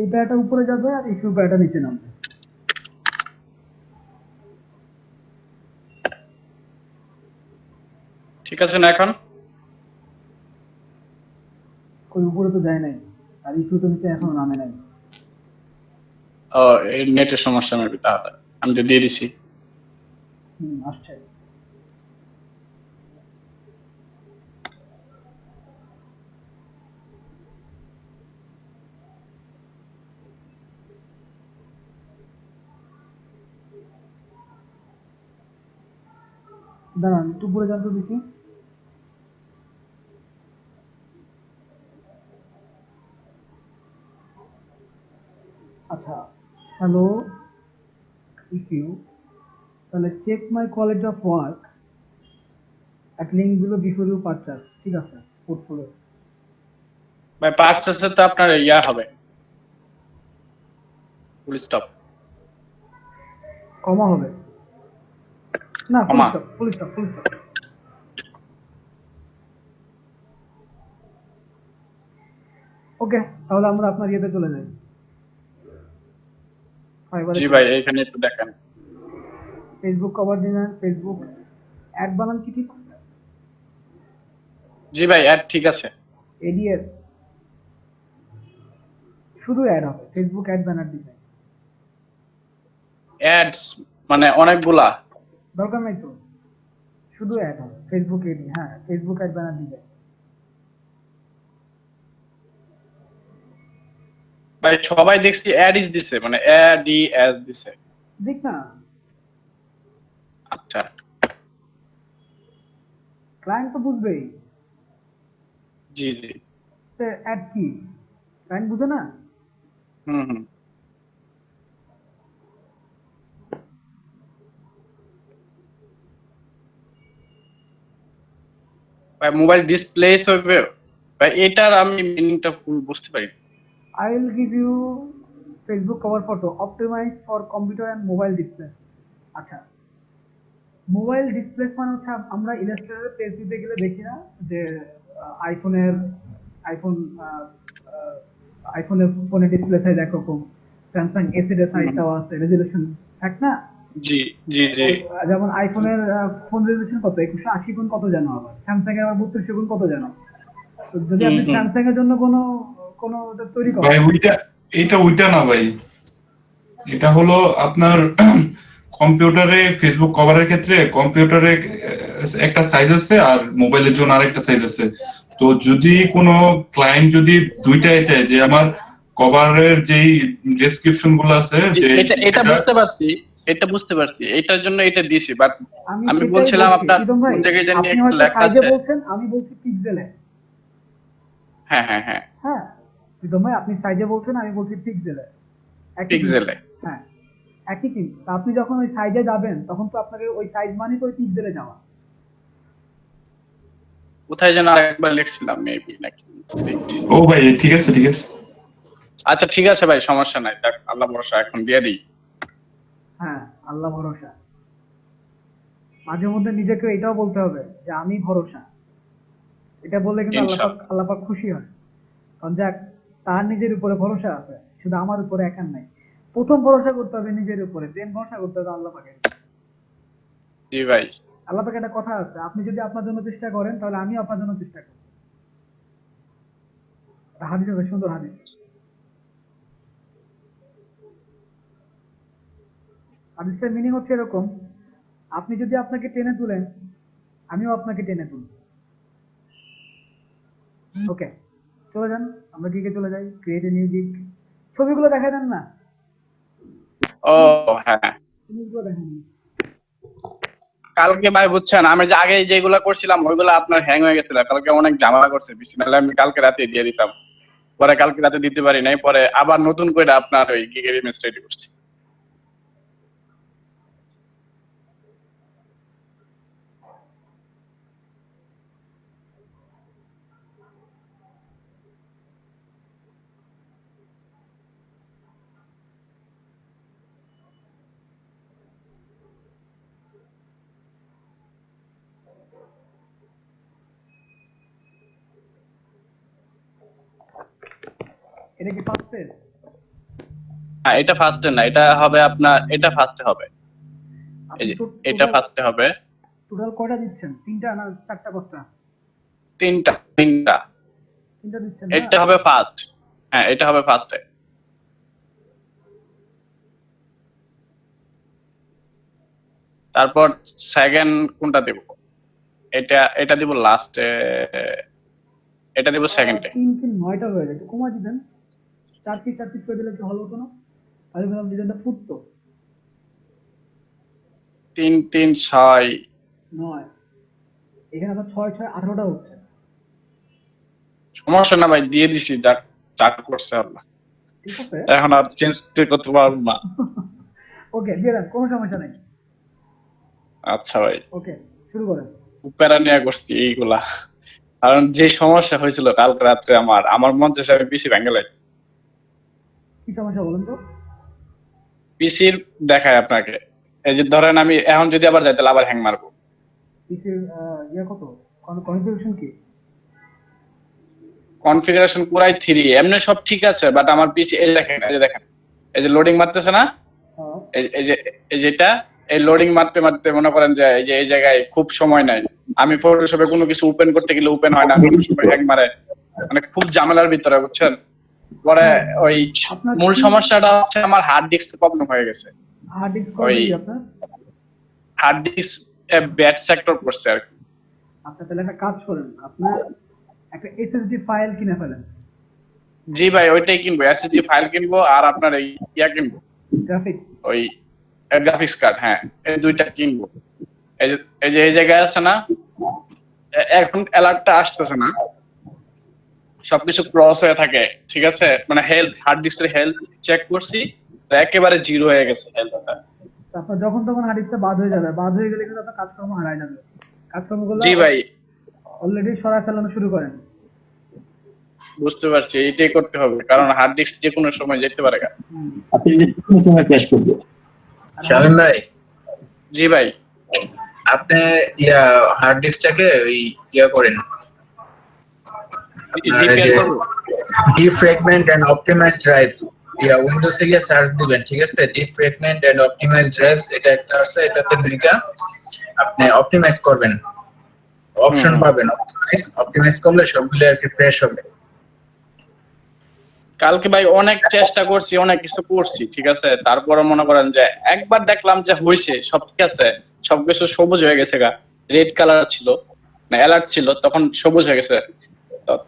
এই প্যারাটা উপরে যাবে আর ইফ ইউ প্যারাটা নিচে নামবে। ঠিক আছে না এখন? কই উপরে তো যায় নাই, আর ইফ ইউ তো নিচে এখনো নামে নাই। ও এই নেটের সমস্যা মেবি, তাহলে আমি তো দিয়ে দিছি। আসছে। দাঁড়ান একটু উপরে যান তো দেখি। আচ্ছা, হ্যালো, if you তাহলে check my quality of work at link below before you purchase, ঠিক আছে পোর্টফোলিও। ভাই পার্সেসে তো আপনার ইয়া হবে, ফুল স্টপ, কমা হবে না, full comma. Stop, full stop, full stop. Okay, তাহলে আমরা আপনার ইয়েতে চলে যাই। জি ভাই এখানে একটু দেখেন। Facebook cover design, Facebook ad বানান কি ঠিক আছে? জি ভাই অ্যাড ঠিক আছে। এডিএস শুধু অ্যাড হবে, Facebook ad banner design ads মানে অনেকগুলা দরকার নাই তো, শুধু অ্যাড হবে ফেসবুক এডি। হ্যাঁ, ফেসবুক অ্যাড ব্যানার ডিজাইন। ভাই সবাই দেখছি অ্যাড ইজ দিছে, মানে অ্যাড ই এস দিছে। দেখ না, আচ্ছা ক্লায়েন্ট তো বুঝবেই জি জি অ্যাড কি, ক্লায়েন্ট বুঝে না। হুম। ভাই মোবাইল ডিসপ্লে হবে ভাই, এটার আমি মিনিংটা ফুল বুঝতে পারি। I will give you Facebook cover photo optimized for computer and mobile displays. আচ্ছা, মোবাইল ডিসপ্লেস মানে হচ্ছে আমরা ইলাস্ট্রেটরে পেজ দিতে গেলে দেখি না যে আইফোনের আইফোন আইফোনের ফোনের ডিসপ্লে সাইজ একরকম, স্যামসাং এসিড এর সাইজটাও আছে, রেজুলেশন থাক না। জি জি জি যেমন আইফোনের ফোন রেজুলেশন কত, 2180 গুণ কত জানো, আবার স্যামসাং এর আবার 3200 গুণ কত জানো। তো যদি আপনি স্যামসাং এর জন্য কোনো কোনো তৈরি করেন, ভাই ওইটা না ভাই, এটা হলো আপনার কম্পিউটারে ফেসবুক কভারের ক্ষেত্রে কম্পিউটারে একটা সাইজ আছে আর মোবাইলের জন্য আরেকটা সাইজ আছে। তো যদি কোনো ক্লায়েন্ট যদি দুইটাই চায় যে আমার কভারের যেই ডেসক্রিপশন গুলো আছে যে এটা বুঝতে পারছি, এটার জন্য এটা দিছি, বাট আমি সেটাই বলছিলাম বলছি, আপনার প্রীতম ভাই, কোন জায়গায় জানি আপনি একটা হয়তো লেখা সাইজে আছে। বলছেন, আমি বলছি পিক্সেলে। হ্যাঁ হ্যাঁ, প্রীতম ভাই আপনি সাইজে বলছেন, আমি বলছি পিক্সেলে। পিক্সেলে। হ্যাঁ, একই কিন্তু আপনি যখন ওই সাইজে যাবেন তখন তো আপনাকে ওই সাইজ মানে তো ওই পিক্সেলে যাওয়া। কোথায় যেন আরেকবার লিখছিলাম মেবি নাকি। ও ভাই ঠিক আছে আচ্ছা ঠিক আছে ভাই, সমস্যা নাই, দেখ আল্লাহ ভরসা, এখন দিয়ে দিই। হ্যাঁ, আল্লাহ ভরসা। মাঝে মধ্যে নিজেকে এটাও বলতে হবে যে আমি ভরসা। এটা বললে কিন্তু আল্লাহ পাক খুশি হয়। কারণ যাক, তার নিজের উপরে ভরসা আছে, শুধু আমার উপরে একার নাই। প্রথম ভরসা করতে হবে নিজের উপরে, দেন ভরসা করতে হবে আল্লাহ পাকের। জি ভাই। আল্লাহ পাকের একটা কথা আছে, আপনি যদি আপনার জন্য চেষ্টা করেন তাহলে আমিও আপনার জন্য চেষ্টা করব। হাদিস আছে, সুন্দর হাদিস। হাদিসের মিনিং হচ্ছে এরকম, আপনি যদি আপনাকে টেনে তুলেন আমিও আপনাকে টেনে তুলব। ওকে, চলে যান, আমরা গিগে চলে যাই, ক্রিয়েট এ নিউ গিগ। ছবিগুলো দেখাই দেন না। ও হ্যাঁ, জিনিসগুলো দেখেন। কালকে ভাই বুঝছেন, আমি যে আগে যেগুলো করছিলাম ওইগুলো আপনার হ্যাং হয়ে গেছিল, কালকে অনেক ঝামেলা করছে বেশি, নাহলে আমি কালকে রাতে দিয়ে দিতাম। পরে কালকে রাতে দিতে পারি নাই, পরে আবার নতুন করে আপনার ওই গিগের ইমেজ রেডি করছি। এটা কি ফার্স্ট পেজ? হ্যাঁ এটা ফার্স্টে না, এটা হবে আপনার, এটা ফার্স্টে হবে, এই যে এটা ফার্স্টে হবে। টোটাল কয়টা দিচ্ছেন, 3টা না 4টা 5টা? তিনটা। 3টা দিচ্ছেন। এটা হবে ফার্স্ট, হ্যাঁ এটা হবে ফার্স্টে। তারপর সেকেন্ড কোনটা দেব? এটা দিব লাস্টে, এটা দিব সেকেন্ডে। 9টা হয়ে যায়, একটু কমাই দিবেন। 4 পিস করে দিলে একটু ভালো হতো না? তাহলে ভাবলাম ডিজাইনটা ফুটতো। 3 3 6 9 এখানে তো 6 6 18টা হচ্ছে। সমস্যা না ভাই, দিয়ে দিছি, যা করছে আল্লাহ। ঠিক আছে, এখন আর চেঞ্জ করতে পারবো না। ওকে দিয়ে দেন, কোনো সমস্যা নাই। আচ্ছা ভাই, ওকে শুরু করেন। প্যারা নিয়ে করছি এইগুলা, কারণ যে সমস্যা হয়েছিল কালকে রাত্রে আমার মন চাইছে আমি পিসি ভেঙে লাই। কি সমস্যা বলেন তো? পিসির দেখায় আপনাকে, এই যে ধরেন আমি এখন যদি আবার যাই তাহলে আবার হ্যাং মারবো। পিসির কত কনফিগারেশন কি? কনফিগারেশন পুরাই 3, এমনি সব ঠিক আছে, বাট আমার পিসি এই দেখেন, এই যে লোডিং মারতেছে না, এই যেটা এই লোডিং মারতে মারতে মনে করেন যে এই জায়গায় খুব সময় নাই, আমি ফটোশপে কোনো কিছু ওপেন করতে গেলে ওপেন হয় না, ফটোশপে হ্যাং মারে, মানে খুব ঝামেলার ভিতরে, বুঝছেন। পরে ওই মূল সমস্যাটা হচ্ছে আমার হার্ড ডিস্ক প্রবলেম হয়ে গেছে। হার্ড ডিস্ক ওই আপনার হার্ড ডিস্ক ব্যাড সেক্টর করছে আর কি। আচ্ছা তাহলে একটা কাজ করেন, আপনার একটা এসএসডি ফাইল কিনে ফেলেন। জি ভাই, ওইটাই কিনবো, এসএসডি ফাইল কিনবো, আর আপনার এই কিনবো, গ্রাফিক্স, ওই গ্রাফিক্স কার্ড। হ্যাঁ, এই দুইটা কিনবো। এই জায়গায় আছে না, এখন অ্যালার্টটা আসতেছে না, সবকিছু ক্রস হয়ে থাকে, ঠিক আছে, মানে হেলথ, হার্ড ডিস্কের হেলথ চেক করছি, একেবারে 0 হয়ে গেছে হেলথটা। আপনার যখন তখন হার্ড ডিস্কটা বাদ হয়ে যাবে, বাদ হয়ে গেলে কিন্তু আপনার কাজকর্ম হারায় যাবে। কাজকর্মগুলো জি ভাই, অলরেডি সরায় ফেলানো শুরু করেন। বুঝতে পারছি, এইটাই করতে হবে, কারণ হার্ড ডিস্ক যে কোনো সময় যেতে পারে। আপনি যে কোনো সময় ক্র্যাশ করবে। শামিম ভাই, জি ভাই, আপনি হার্ড ডিস্কটাকে করেন, ডিফ্র্যাগমেন্ট এন্ড অপটিমাইজ ড্রাইভস, উইন্ডোজে গিয়ে সার্চ দিবেন, ঠিক আছে, ডিফ্র্যাগমেন্ট এন্ড অপটিমাইজ ড্রাইভস, এটা একটা আছে, এটাতে ঢুকে আপনি অপটিমাইজ করবেন, অপশন পাবেন, অপটিমাইজ করলে সবগুলো আর কি ফ্রেশ হবে। কালকে ভাই অনেক চেষ্টা করছি, অনেক কিছু করছি, ঠিক আছে, তারপরে মনে করেন যে একবার দেখলাম যে হয়েছে, সব ঠিক আছে, সবকিছু সবুজ হয়ে গেছে, রেড কালার ছিল না, অ্যালার্ট ছিল, তখন সবুজ হয়ে গেছে।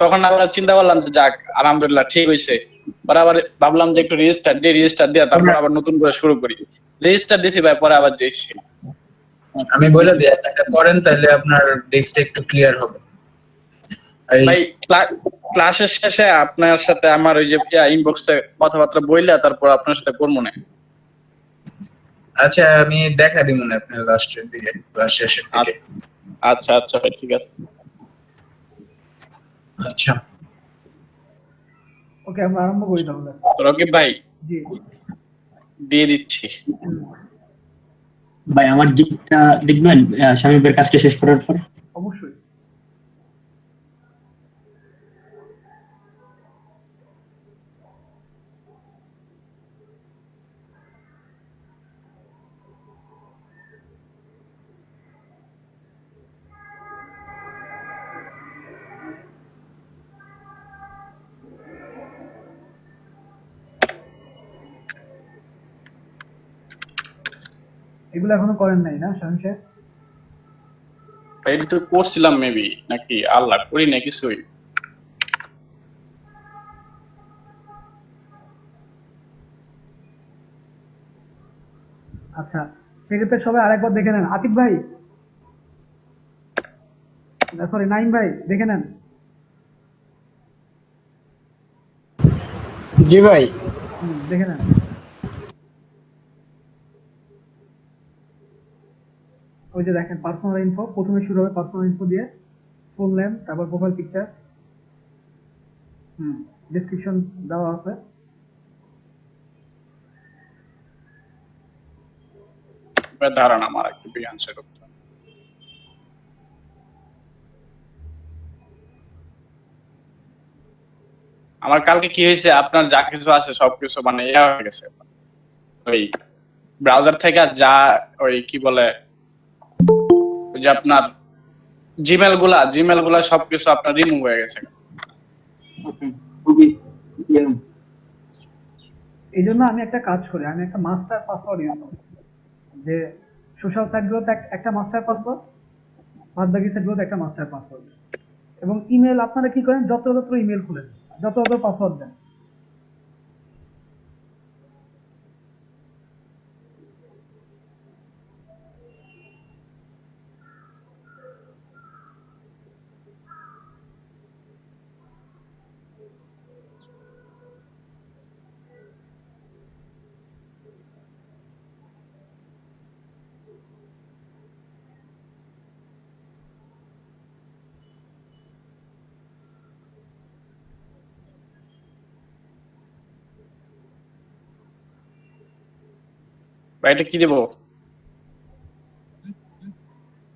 তখন আবার চিন্তা করলাম যে যাক আলহামদুলিল্লাহ ঠিক হয়েছে, পরে আবার ভাবলাম যে একটু রেজিস্টার দিয়ে তারপর আবার নতুন করে শুরু করি, রেজিস্টার দিছি ভাই, পরে আবার যেছি। আমি বলে দিই, এটা করেন তাহলে আপনার ডেস্কটা একটু ক্লিয়ার হবে। ভাই ক্লাসের শেষে আপনার সাথে আমার ওই যে ইনবক্সে কথাবার্তা বইলা তারপর আপনার সাথে করবো না। আচ্ছা আমি দেখা দিব না আপনার লাস্টের দিকে, ক্লাস শেষের দিকে। আচ্ছা আচ্ছা ভাই, ঠিক আছে। আচ্ছা ওকে আমরা আরম্ভ করি তাহলে। রকিব ভাই, জি দিয়ে দিচ্ছি। ভাই আমার গিকটা দেখবেন শামিমের কাজটা শেষ করার পর? অবশ্যই। এগুলো এখনো করেন নাই না শামিম সাহেব? এটা তো করছিলাম মেবি, নাকি আল্লাহ করি না কিছুই। আচ্ছা সেক্ষেত্রে সবাই আরেকবার দেখে নেন। আতিক ভাই, সরি নাইম ভাই, দেখে নেন। জি ভাই, দেখে নেন। ওই যে দেখেন পার্সোনাল ইনফো, প্রথমে শুরু হবে পার্সোনাল ইনফো দিয়ে, ফুল নেম, তারপর প্রোফাইল পিকচার, ডেসক্রিপশন দেওয়া আছে। ধারণা আমার একটু আনসার করতে। আমার কালকে কি হয়েছে, আপনার যা কিছু আছে সবকিছু মানে ইয়া হয়ে গেছে, ওই ব্রাউজার থেকে যা ওই কি বলে ওই যে আপনার জিমেল গুলা সবকিছু আপনার রিমুভ হয়ে গেছে। এই জন্য আমি একটা কাজ করি, আমি একটা মাস্টার পাসওয়ার্ড ইউজ করি, যে সোশ্যাল সাইটগুলোতে একটা মাস্টার পাসওয়ার্ড, বাদ বাকি সাইটগুলোতে একটা মাস্টার পাসওয়ার্ড। এবং ইমেল আপনারা কি করেন, যত্র ইমেল খুলেন, যত্র পাসওয়ার্ড দেন। ভাই এটা কি দেবো?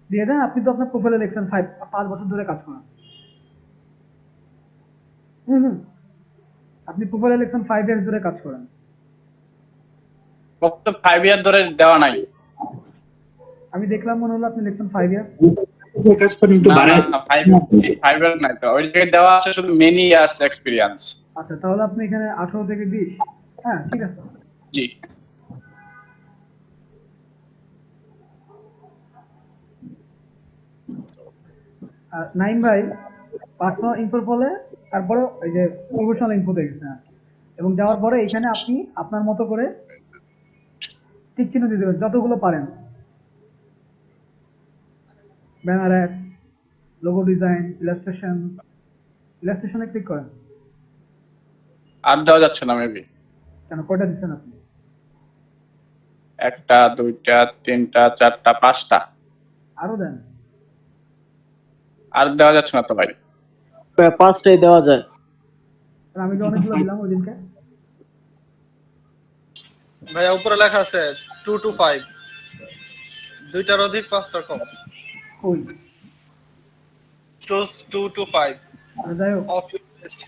দিয়ে দেন। আপনি তো আপনার প্রোফাইলে লিখছেন 5 বছর ধরে কাজ করেন। আপনি প্রোফাইলে লিখছেন 5 ইয়ার্স ধরে কাজ করেন। তো 5 ইয়ার ধরে দেওয়া নাই। আমি দেখলাম মনে হলো আপনি লিখছেন 5 ইয়ার্স। কাজ করেন একটু বাড়ায়। 5 ইয়ার নাই তো, ওই জায়গায় দেওয়া আছে শুধু মেনি ইয়ার্স এক্সপেরিয়েন্স। আচ্ছা, তাহলে আপনি এখানে 18 থেকে 20। হ্যাঁ, ঠিক আছে। জি। নাইম ভাই পার্সোনাল ইনফোর বলে তারপরে ওই যে প্রফেশনাল ইনফোতে গেছেন এবং যাওয়ার পরে এখানে আপনি আপনার মতো করে টিক চিহ্ন দিয়ে দেবেন যতগুলো পারেন। ব্যানার অ্যাডস, লোগো ডিজাইন, ইলাস্ট্রেশনে ক্লিক করেন। আর দেওয়া যাচ্ছে না মেবি। কেন, কয়টা দিচ্ছেন আপনি? 1টা 2টা 3টা 4টা 5টা। আরো দেন। আর দেওয়া যাচ্ছে না তো ভাই। 5টাই দেওয়া যায়। আমি যে অনেকগুলো দিলাম ওই দিনকে। ভাইয়া উপরে লেখা আছে 2 to 5, 2টার অধিক 5টার কম। কই? চুজ 2 to 5 যাই হোক, অফ ইউর লিস্ট।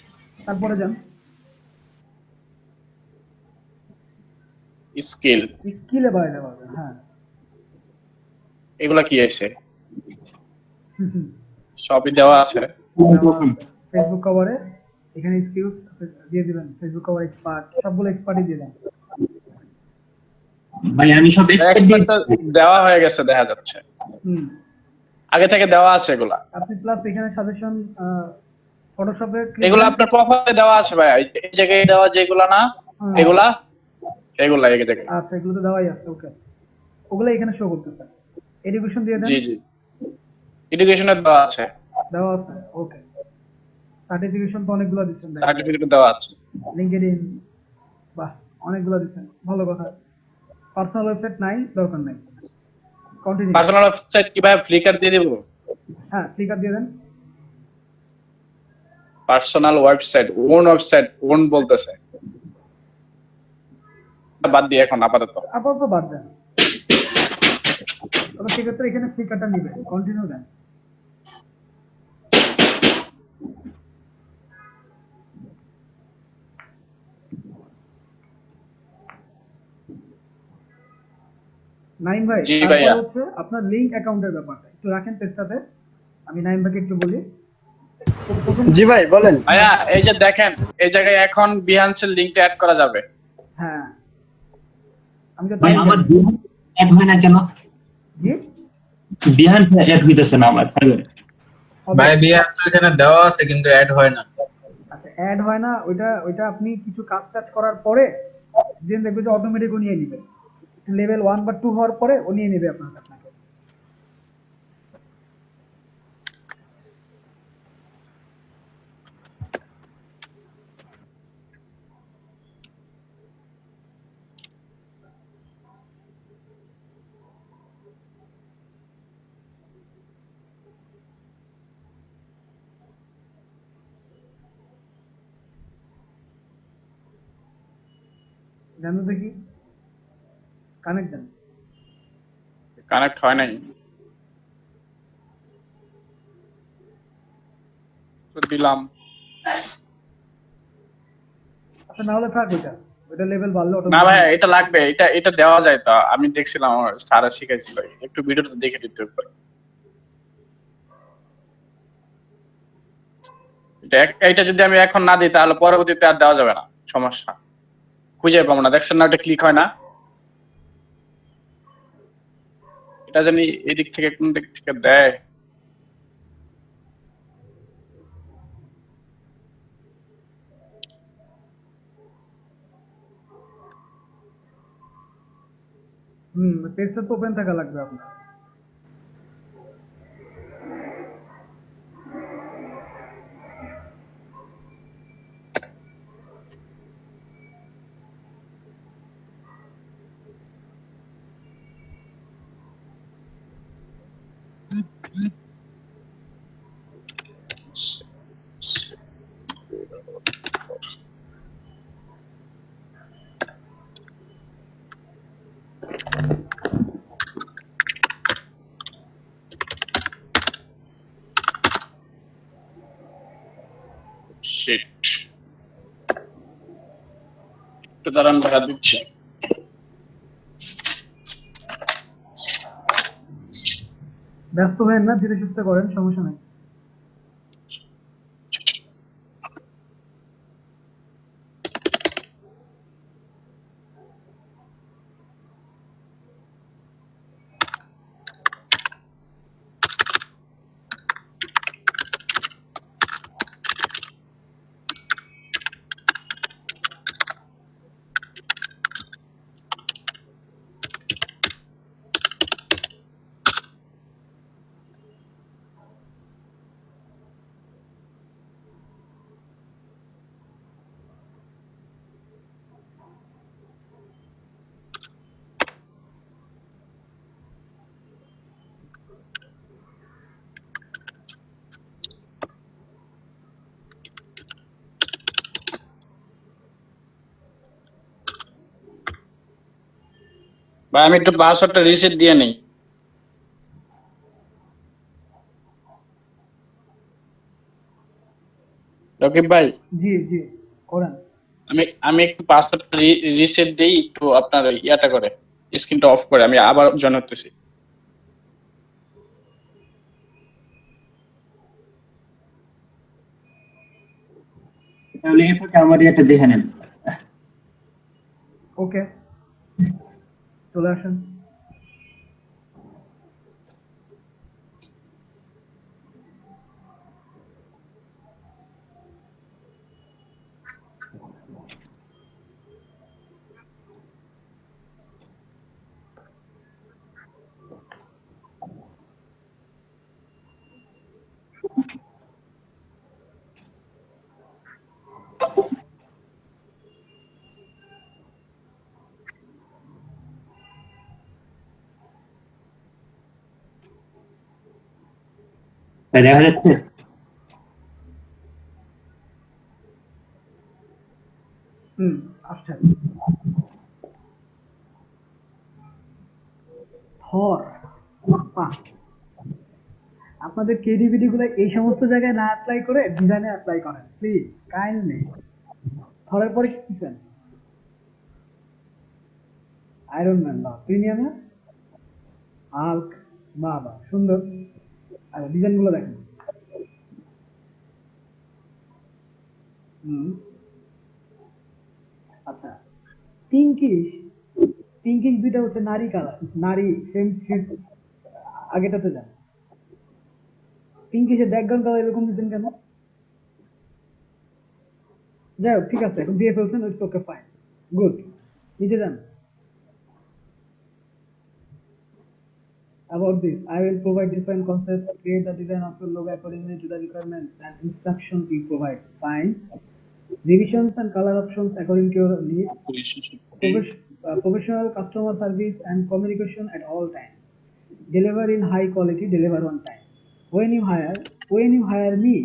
তারপরে যান স্কিলে বাড়াতে পারবেন। হ্যাঁ, এগুলা কি আছে? সবই দেওয়া আছে। ফেসবুক কভারে এখানে স্কিলস দিয়ে দিবেন। ফেসবুক কভার এক্সপার্ট, সবগুলো এক্সপার্টই দিয়ে দেন। ভাই আমি সব এক্সপার্ট দেওয়া হয়ে গেছে দেখা যাচ্ছে। আগে থেকে দেওয়া আছে এগুলা। আপনি প্লাস এখানে সাজেশন ফটোশপে এগুলো আপনার প্রোফাইলে দেওয়া আছে ভাই। এই জায়গায় দেওয়া যেগুলা না, এগুলা এই জায়গায়। আচ্ছা, এগুলো তো দেওয়াই আছে। ওকে, ওগুলো এখানে শো করতেছে। এডুকেশন দিয়ে দেন। জি এডুকেশনের দেওয়া আছে। ওকে, সার্টিফিকেশন তো অনেকগুলো দিচ্ছেন। সার্টিফিকেট দেওয়া আছে। লিংকডইন, বাহ, অনেকগুলো দিচ্ছেন, ভালো কথা। পার্সোনাল ওয়েবসাইট নাই, দরকার নাই। কন্টিনিউ। পার্সোনাল ওয়েবসাইট কি ভাই ফ্লিকার দিয়ে দেব? হ্যাঁ, ফ্লিকার দিয়ে দেন। পার্সোনাল ওয়েবসাইট ওন বলতেছে। বাদ দিয়ে এখন আপাতত বাদ দেন। তবে সেক্ষেত্রে এখানে ফ্লিকারটা নিবে। কন্টিনিউ দেন। নাইম ভাই, তারপর হচ্ছে আপনার লিংক অ্যাকাউন্টের ব্যাপারটা একটু রাখেন পেজটাতে। আমি নাইম ভাইকে একটু বলি। জি ভাই বলেন। ভাইয়া এই যে দেখেন, এই জায়গায় এখন বিহান্সের লিংকটা অ্যাড করা যাবে। হ্যাঁ, আমি তো ভাই আমার অ্যাড হয় না কেন? জি, বিহান অ্যাড হইতেছে না আমার ফাইবারে। ভাই বিহান্স এখানে দেওয়া আছে কিন্তু অ্যাড হয় না। আচ্ছা, অ্যাড হয় না। ওইটা আপনি কিছু কাজ করার পরে দেন দেখবে যে অটোমেটিক ও নিয়ে নেবে। লেভেল 1 বা 2 হওয়ার পরে ও নিয়ে নেবে আপনাকে। জানো দেখি, কানেক্ট দেন। কানেক্ট হয় নাই তো দিলাম। আচ্ছা, না হলে থাক। ওইটা লেভেল বাড়লে না ভাই এটা লাগবে। এটা দেওয়া যায় তো, আমি দেখছিলাম আমার স্যারা শিখাইছিল। একটু ভিডিওটা দেখে দিতে হবে। এটা যদি আমি এখন না দিই তাহলে পরবর্তীতে আর দেওয়া যাবে না, সমস্যা। খুঁজে পাবো না। দেখছেন না, ওটা ক্লিক হয় না। এটা জানি এদিক থেকে কোন দিক থেকে দেয়। পেজটা তো ওপেন থাকা লাগবে আপনার। শিট, একটু দাঁড়ান ভাড়া দিচ্ছি। ব্যস্ত হবেন না, ধীরে সুস্থে করেন, সমস্যা নাই। ভাই আমি একটু পাসওয়ার্ডটা রিসেট দিয়ে নেই। রকিব ভাই, জি জি করেন। আমি একটু পাসওয়ার্ডটা রিসেট দেই, একটু আপনার ইয়াটা করে স্ক্রিনটা অফ করে আমি আবার জয়েন হতেছি। তাহলে এই ফাঁকে আমাদের একটা দেখে নেন। ওকে, চলে আসেন। দেখা যাচ্ছে? আসছেন। থর, বাহ! আপনাদের ক্রিয়েটিভিটি গুলো এই সমস্ত জায়গায় না অ্যাপ্লাই করে ডিজাইনে অ্যাপ্লাই করেন প্লিজ, কাইন্ডলি। থরের পরে কি দিচ্ছেন? আয়রন ম্যান, বাহ! প্রিমিয়ামে হাল্ক, বাহ বাহ, সুন্দর। আচ্ছা, ডিজাইন গুলো দেখেন। আচ্ছা, পিঙ্কিশ, পিঙ্কিশ দুইটা হচ্ছে নারী কালার, নারী সেম। আগেটাতে যান। পিঙ্কিশের ব্যাকগ্রাউন্ড কালার এরকম দিচ্ছেন কেন? যাই হোক, ঠিক আছে, এখন দিয়ে ফেলছেন, ইটস ওকে, ফাইন, গুড। নিচে যান। About this, I will provide different concepts, create the design of your logo accordingly to the requirements and instruction you provide. Fine. Revisions and color options according to your needs. Professional customer service and communication at all times. Deliver in high quality, deliver on time. When you hire me,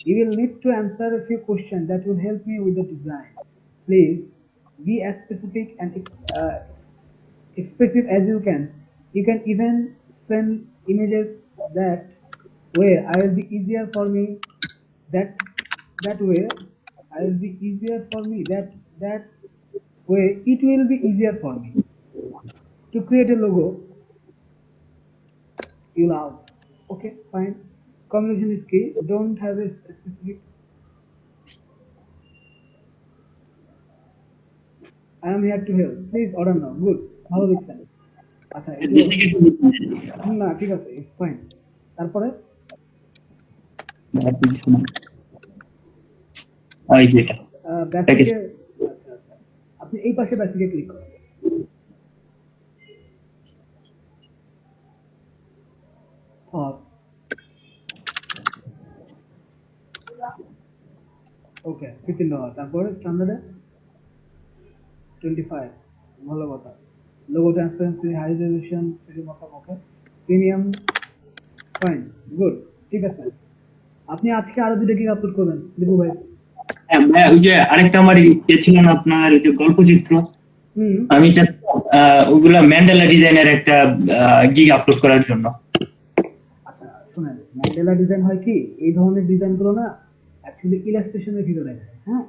you will need to answer a few questions that will help me with the design. Please be as specific and expressive as you can. You can even send images that way. I will be easier for me. That way, I will be easier for me. That way, it will be easier for me to create a logo you love. Okay, fine. Communication is key. Don't have a specific. I am here to help. Please order now. Good. ভালো দেখছেন। আচ্ছা বেশি কিছু না ঠিক আছে, it's fine. তারপরে এই যে এটা বেসিকে, আচ্ছা আচ্ছা, আপনি এই পাশে বেসিকে ক্লিক করেন। ওকে, $15। তারপরে স্ট্যান্ডার্ডে 25, ভালো কথা। Logo transparency, high resolution, free mockup, okay. Premium, fine, good, ঠিক আছে। আপনি আজকে আরো 2টা গিগ আপলোড করবেন দীপু ভাই। হ্যাঁ ভাইয়া, ওই যে আরেকটা আমার ইয়ে ছিল না আপনার, ওই যে গল্পচিত্র, আমি ওগুলা ম্যান্ডেলা ডিজাইনের একটা গিগ আপলোড করার জন্য। আচ্ছা শুনেন, ম্যান্ডেলা ডিজাইন হয় কি, এই ধরনের ডিজাইনগুলো না অ্যাকচুয়ালি ইলাস্ট্রেশনের ভিতরে যায়, হ্যাঁ।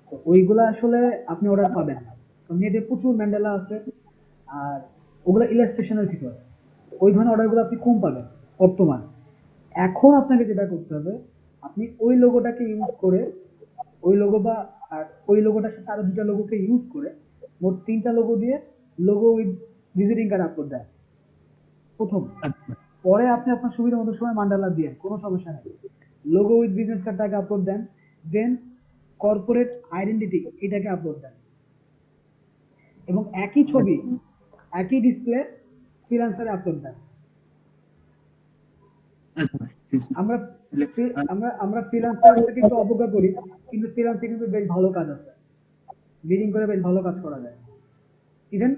তো ওইগুলা আসলে আপনি অর্ডার পাবেন না, কারণ নেটে প্রচুর ম্যান্ডেলা আছে, আর ওগুলা ইলাস্ট্রেশনের ভিতরে, ওই ধরনের অর্ডারগুলো আপনি কম পাবেন বর্তমানে। এখন আপনাকে যেটা করতে হবে, আপনি ওই লোগোটাকে ইউজ করে, ওই লোগো বা আর ওই লোগোটার সাথে আরো 2টা লোগোকে ইউজ করে মোট 3টা লোগো দিয়ে logo with visiting card upload দেন প্রথম। পরে আপনি আপনার সুবিধা মতো সময় মান্ডালা দিয়ে, কোনো সমস্যা নেই। লোগো উইথ বিজনেস কার্ডটাকে আপলোড দেন, দেন কর্পোরেট আইডেন্টিটি এটাকে আপলোড দেন, এবং একই ছবি একই ডিসপ্লে ফ্রিল্যান্সারে আপলোড দেন। আমরা আমরা ফ্রিল্যান্সারকে একটু অবজ্ঞা করি, কিন্তু ফ্রিল্যান্সে কিন্তু বেশ ভালো কাজ আছে, বিডিং করে বেশ ভালো কাজ করা যায়। ইভেন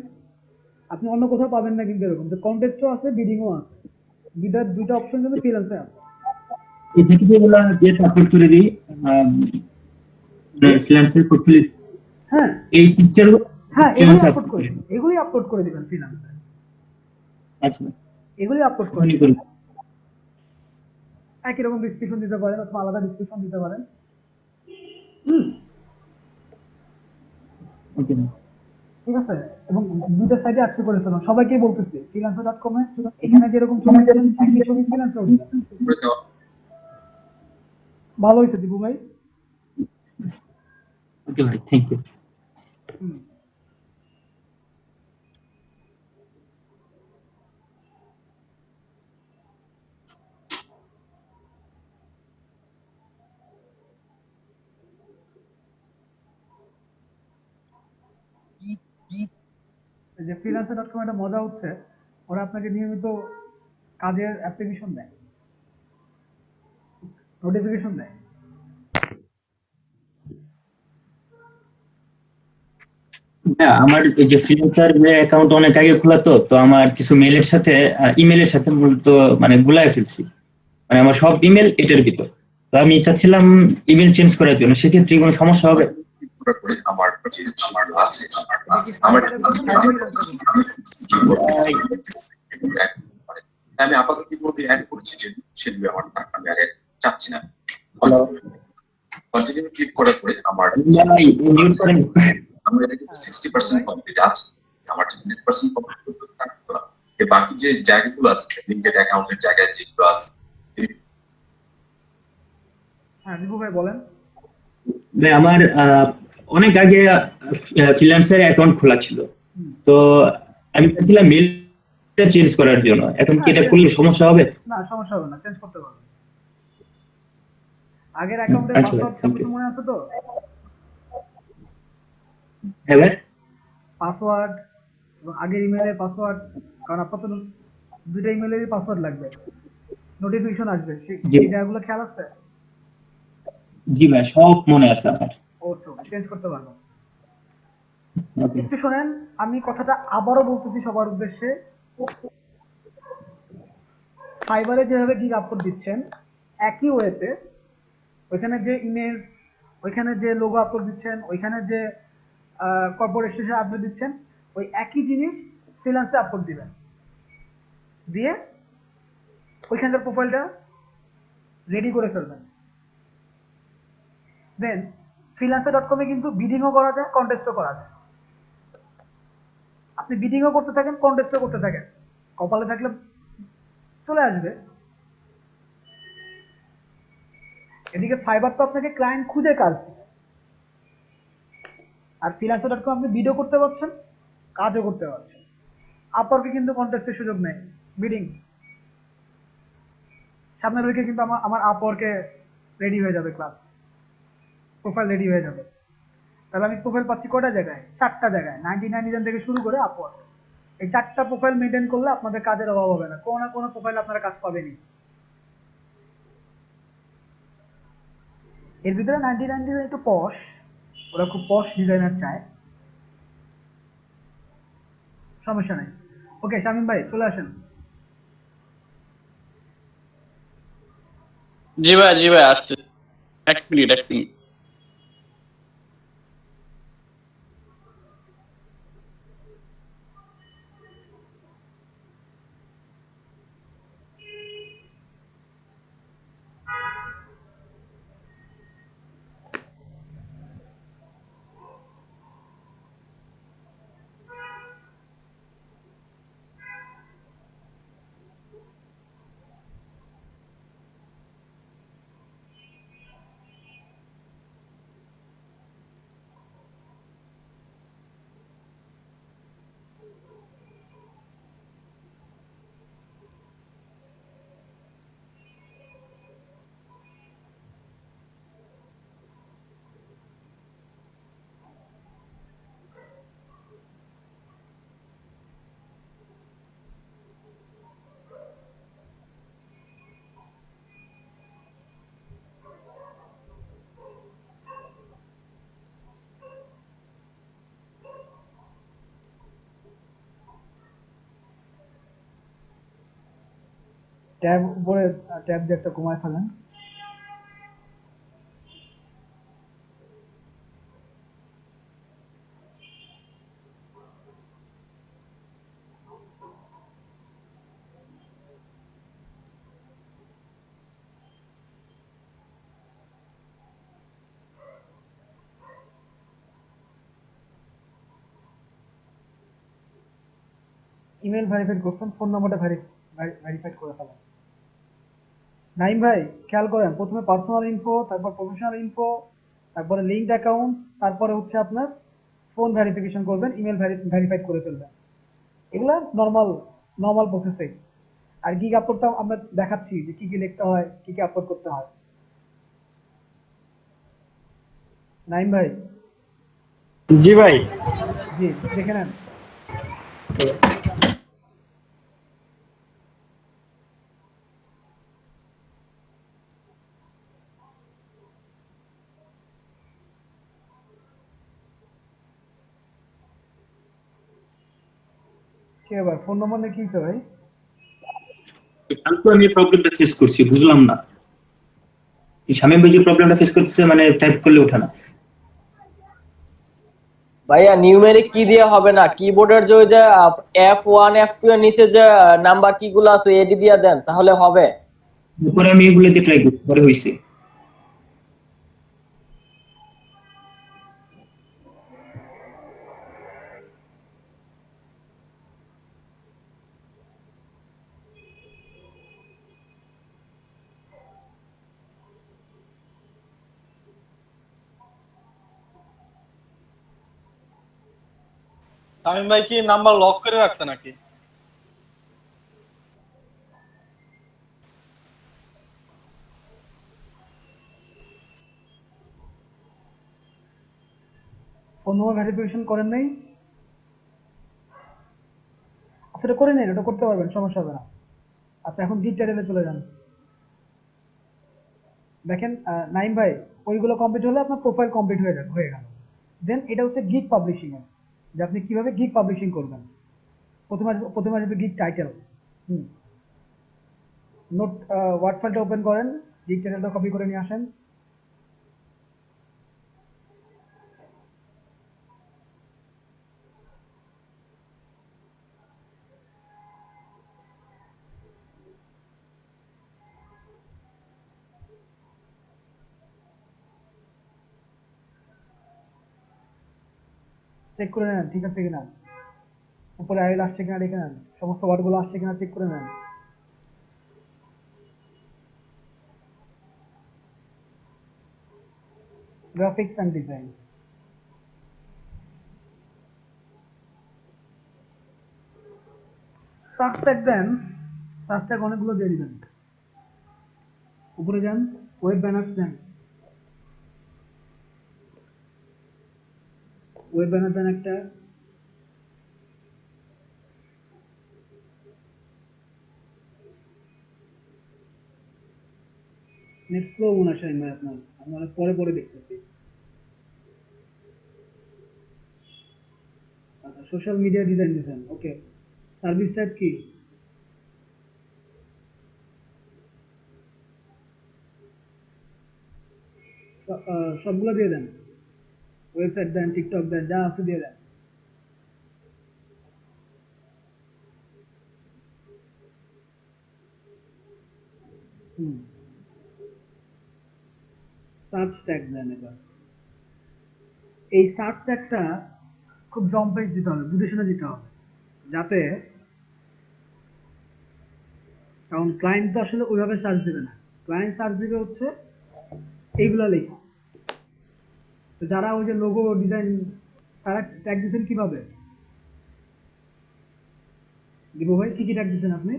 আপনি অন্য কোথাও পাবেন না, কিন্তু এরকম যে কন্টেস্টও আছে, বিডিংও আছে, দুইটা অপশন কিন্তু ফ্রিল্যান্সে আছে। এই ভিডিওগুলো দিয়ে আপলোড করে দিই ফ্রিল্যান্সের পোর্টফোলিও। হ্যাঁ, এই পিকচারগুলো, হ্যাঁ এগুলি আপলোড করে দিবেন ফ্রিল্যান্সে। আচ্ছা, এগুলি আপলোড করে একই রকম ডিসক্রিপশন দিতে পারেন, অথবা আলাদা ডিসক্রিপশন দিতে পারেন। ওকে, ঠিক আছে। এবং 2টা সাইডে অ্যাক্সেস করে ফেলুন, সবাইকে বলতেছি freelancer.com এ এখানে যেরকম ছবি দিবেন একই ছবি ফ্রিল্যান্সারও দিবেন। ভালো হয়েছে দীপু ভাই। ওকে ভাই, থ্যাংক ইউ। যে freelancer.com একটা মজা হচ্ছে, ওরা আপনাকে নিয়মিত কাজের অ্যাপ্লিকেশন দেয়, নোটিফিকেশন দেয়। হ্যাঁ, আমার এই যে ফ্রিল্যান্সার অ্যাকাউন্ট অনেক আগে খোলা, তো আমার কিছু মেইলের সাথে ইমেলের সাথে মূলত মানে গুলায় ফেলছি, মানে আমার সব ইমেল এটার ভিতর। তো আমি চাচ্ছিলাম ইমেল চেঞ্জ করার জন্য, সেক্ষেত্রে কোনো সমস্যা হবে? আমি আপাতত ইতিমধ্যে অ্যাড করেছি যে সেগুলো আমার আমি আর চাচ্ছি না। কন্টিনিউ ক্লিক করার পরে আমার আমরা এটা কিন্তু 60% কমপ্লিট আছে, আমার যদি 100% কমপ্লিট করতে থাকতো না, এই বাকি যে জায়গাগুলো আছে লিঙ্কেড অ্যাকাউন্টের জায়গায় যেগুলো আছে। হ্যাঁ দীপু ভাই বলেন। আমার অনেক আগে ফ্রিল্যান্সার অ্যাকাউন্ট খোলা ছিল, তো আমি চাচ্ছিলাম মেলটা চেঞ্জ করার জন্য। এখন কি এটা করলে সমস্যা হবে? না, সমস্যা হবে না, চেঞ্জ করতে পারবেন। আগের অ্যাকাউন্টের পাসওয়ার্ড সবকিছু মনে আছে তো? হ্যাঁ ভাই, পাসওয়ার্ড এবং আগের ইমেলের পাসওয়ার্ড, কারণ আপাতত 2টা ইমেলেরই পাসওয়ার্ড লাগবে, নোটিফিকেশন আসবে, সেই জায়গাগুলো খেয়াল আছে? জি ভাই, সব মনে আছে আমার। ওকে, চেঞ্জ করতে পারবো। একটু শোনেন, আমি কথাটা আবারও বলতেছি সবার উদ্দেশ্যে, ফাইবারে যেভাবে গিগ আপলোড দিচ্ছেন একই ওয়েতে, ওইখানে যে ইমেজ, ওইখানে যে লোগো আপলোড দিচ্ছেন, ওইখানে যে কর্পোরেশন আপলোড দিচ্ছেন, ওই একই জিনিস ফ্রিল্যান্সে আপলোড দিবেন, দিয়ে ওইখানকার প্রোফাইলটা রেডি করে ফেলবেন। দেন freelancer.com এ কিন্তু বিডিংও করা যায়, কন্টেস্টও করা যায়। আপনি বিডিংও করতে থাকেন, কন্টেস্টও করতে থাকেন, কপালে থাকলে চলে আসবে। এদিকে ফাইবার তো আপনাকে ক্লায়েন্ট খুঁজে কাজ দিবে, আর freelancer.com আপনি ভিডিও করতে পারছেন, কাজও করতে পারছেন। আপওয়ার্কে কিন্তু কন্টেস্টের সুযোগ নেই, বিডিং সামনের উইকে কিন্তু আমার আপওয়ার্কে রেডি হয়ে যাবে, ক্লাস প্রোফাইল রেডি হয়ে যাবে। তাহলে আমি প্রোফাইল পাচ্ছি কয়টা জায়গায়? 4টা জায়গায়, 99 থেকে শুরু করে আপওয়ার্ক। এই 4টা প্রোফাইল মেনটেন করলে আপনাদের কাজের অভাব হবে না, কোনো না কোনো প্রোফাইল আপনারা কাজ পাবেনই। এর ভিতরে 99 ডিজাইন একটু পশ, ওরা খুব পশ ডিজাইনার চায়, সমস্যা নেই। ওকে শামীম ভাই চলে আসেন। জি ভাই আসছে, 1 মিনিট। ট্যাব উপরে, ট্যাব দিয়ে একটা কমায় ফেলেন। ইমেল ভেরিফাইড করছেন, ফোন নাম্বারটা ভেরিফাইড করে ফেলেন। নাইম ভাই খেয়াল করেন, প্রথমে পার্সোনাল ইনফো, তারপর প্রফেশনাল ইনফো, তারপরে লিঙ্কড অ্যাকাউন্টস, তারপরে হচ্ছে আপনার ফোন ভেরিফিকেশন করবেন, ইমেল ভেরিফাইড করে ফেলবেন। এগুলা নর্মাল নর্মাল প্রসেসিং। আর গিগ আপলোড তো আমরা দেখাচ্ছি যে কি কি লিখতে হয়, কি কি আপলোড করতে হয়। নাইম ভাই। জি ভাই। জি দেখে নেন। কি ব্যাপার, ফোন নম্বর লিখে দিছে ভাই? কালকে আমি প্রবলেমটা ফেস করছি, বুঝলাম না শামীম ভাই যে প্রবলেমটা ফেস করতেছে, মানে টাইপ করলে ওঠে না। ভাইয়া নিউমেরিক কি দিয়ে হবে না, কিবোর্ডের যে ওই যে F1 F2 এর নিচে যে নাম্বার কি গুলো আছে এডি দিয়ে দেন তাহলে হবে। তারপরে আমি এগুলোতে ট্রাই করি, পরে হইছে। শামীম ভাই কি নাম্বার লক করে রাখছে নাকি? ফোন নম্বর ভেরিফিকেশন করেন নাই? আচ্ছা এটা করে নিন, এটা করতে পারবেন, সমস্যা হবে না। আচ্ছা এখন গিগ টাইটেলে চলে যান। দেখেন নাইম ভাই, ওইগুলো কমপ্লিট হলে আপনার প্রোফাইল কমপ্লিট হয়ে গেল। দেন এটা হচ্ছে গিগ পাবলিশিং এর, যে আপনি কিভাবে গিগ পাবলিশিং করবেন। প্রথমে আসবে গিগ টাইটেল। নোট ওয়ার্ড ফাইলটা ওপেন করেন, গিগ টাইটেলটা কপি করে নিয়ে আসেন। চেক করে নেন ঠিক আছে কিনা, উপরে আইল আসছে কিনা দেখে নেন, সমস্ত ওয়ার্ডগুলো আসছে কিনা চেক করে নেন। Graphics and design, search tag দেন, সার্চ ট্যাগ অনেকগুলো দিয়ে দিবেন। উপরে যান, ওয়েব ব্যানার্স দেন, ওয়েব ব্যানার দেন একটা, নেক্সট স্লো মনে আসে ভাই আপনার, আমি অনেক পরে পরে দেখতেছি। আচ্ছা, সোশ্যাল মিডিয়া ডিজাইন দিয়েছেন, ওকে। সার্ভিস টাইপ কি? সবগুলো দিয়ে দেন, ওয়েবসাইট দেন, টিকটক দেন, যা আছে দিয়ে দেন। হুম, সার্চ ট্যাগ দেন এবার। এই সার্চ ট্যাগটা খুব জম্পেশ দিতে হবে, বুঝে শুনে দিতে হবে, যাতে, কারণ ক্লায়েন্ট তো আসলে ওইভাবে সার্চ দিবে না, ক্লায়েন্ট সার্চ দিবে হচ্ছে এইগুলা লেখা। তো যারা ওই যে লোগো ডিজাইন, তারা ট্যাগ দিচ্ছেন কিভাবে? দিব ভাই, কি কি ট্যাগ দিচ্ছেন আপনি?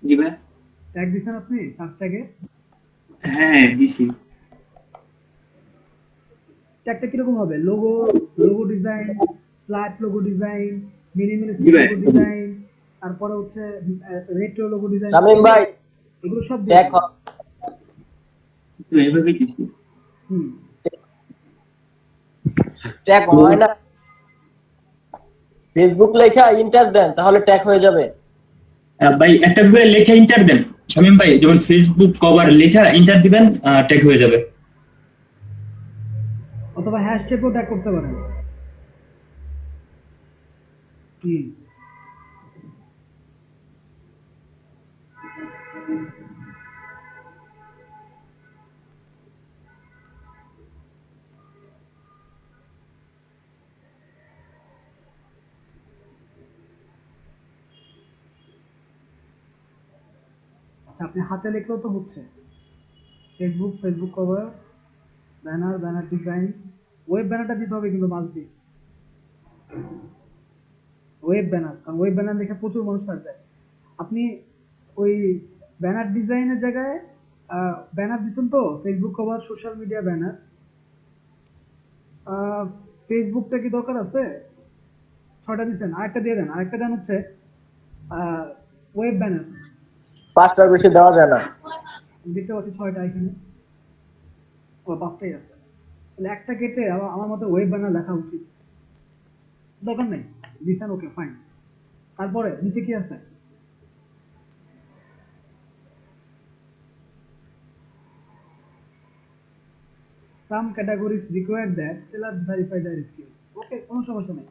জি ভাই। ট্যাগ দিচ্ছেন আপনি সার্চ ট্যাগে? হ্যাঁ দিছি। ট্যাগটা কিরকম হবে? Logo, logo design, flat logo design, জি মিনিমালিস্টিক ভাই। লোগো ডিজাইন, তারপরে হচ্ছে রেট্রো লোগো ডিজাইন, শামীম ভাই এগুলো সব দিয়ে ট্যাগ দিন। এভাবে দিছি। হুম, ট্যাগ হয় না, ফেসবুক লেখা ইন্টার দেন, তাহলে ট্যাগ হয়ে যাবে। ভাই একটা করে লেখা ইন্টার দেন শামীম ভাই, যেমন ফেসবুক কভার লেখা ইন্টার দিবেন, ট্যাগ হয়ে যাবে। অথবা হ্যাশট্যাগও ট্যাগ করতে পারেন। হুম, আচ্ছা, আপনি হাতে লিখলেও তো হচ্ছে। Facebook, Facebook cover, banner, banner design, web ব্যানারটা দিতে হবে কিন্তু মাস্ট বি ওয়েব ব্যানার, কারণ ওয়েব ব্যানার দেখে প্রচুর মানুষ সার্চ দেয়। আপনি ওই ব্যানার ডিজাইনের জায়গায় ব্যানার দিচ্ছেন তো, Facebook cover, social media banner, ফেসবুকটা কি দরকার আছে? 6টা দিচ্ছেন, আরেকটা দিয়ে দেন, আরেকটা দেন হচ্ছে ওয়েব ব্যানার। 5টার বেশি দেওয়া যায় না। দেখতে পাচ্ছি 6টা এখানে, ও 5টাই আছে, তাহলে একটা কেটে আমার মতে ওয়েব ব্যানার লেখা উচিত। দরকার নেই, দিচ্ছেন, ওকে ফাইন। তারপরে নিচে কি আছে? Some categories require that sellers verify their skills. ওকে, কোনো সমস্যা নেই।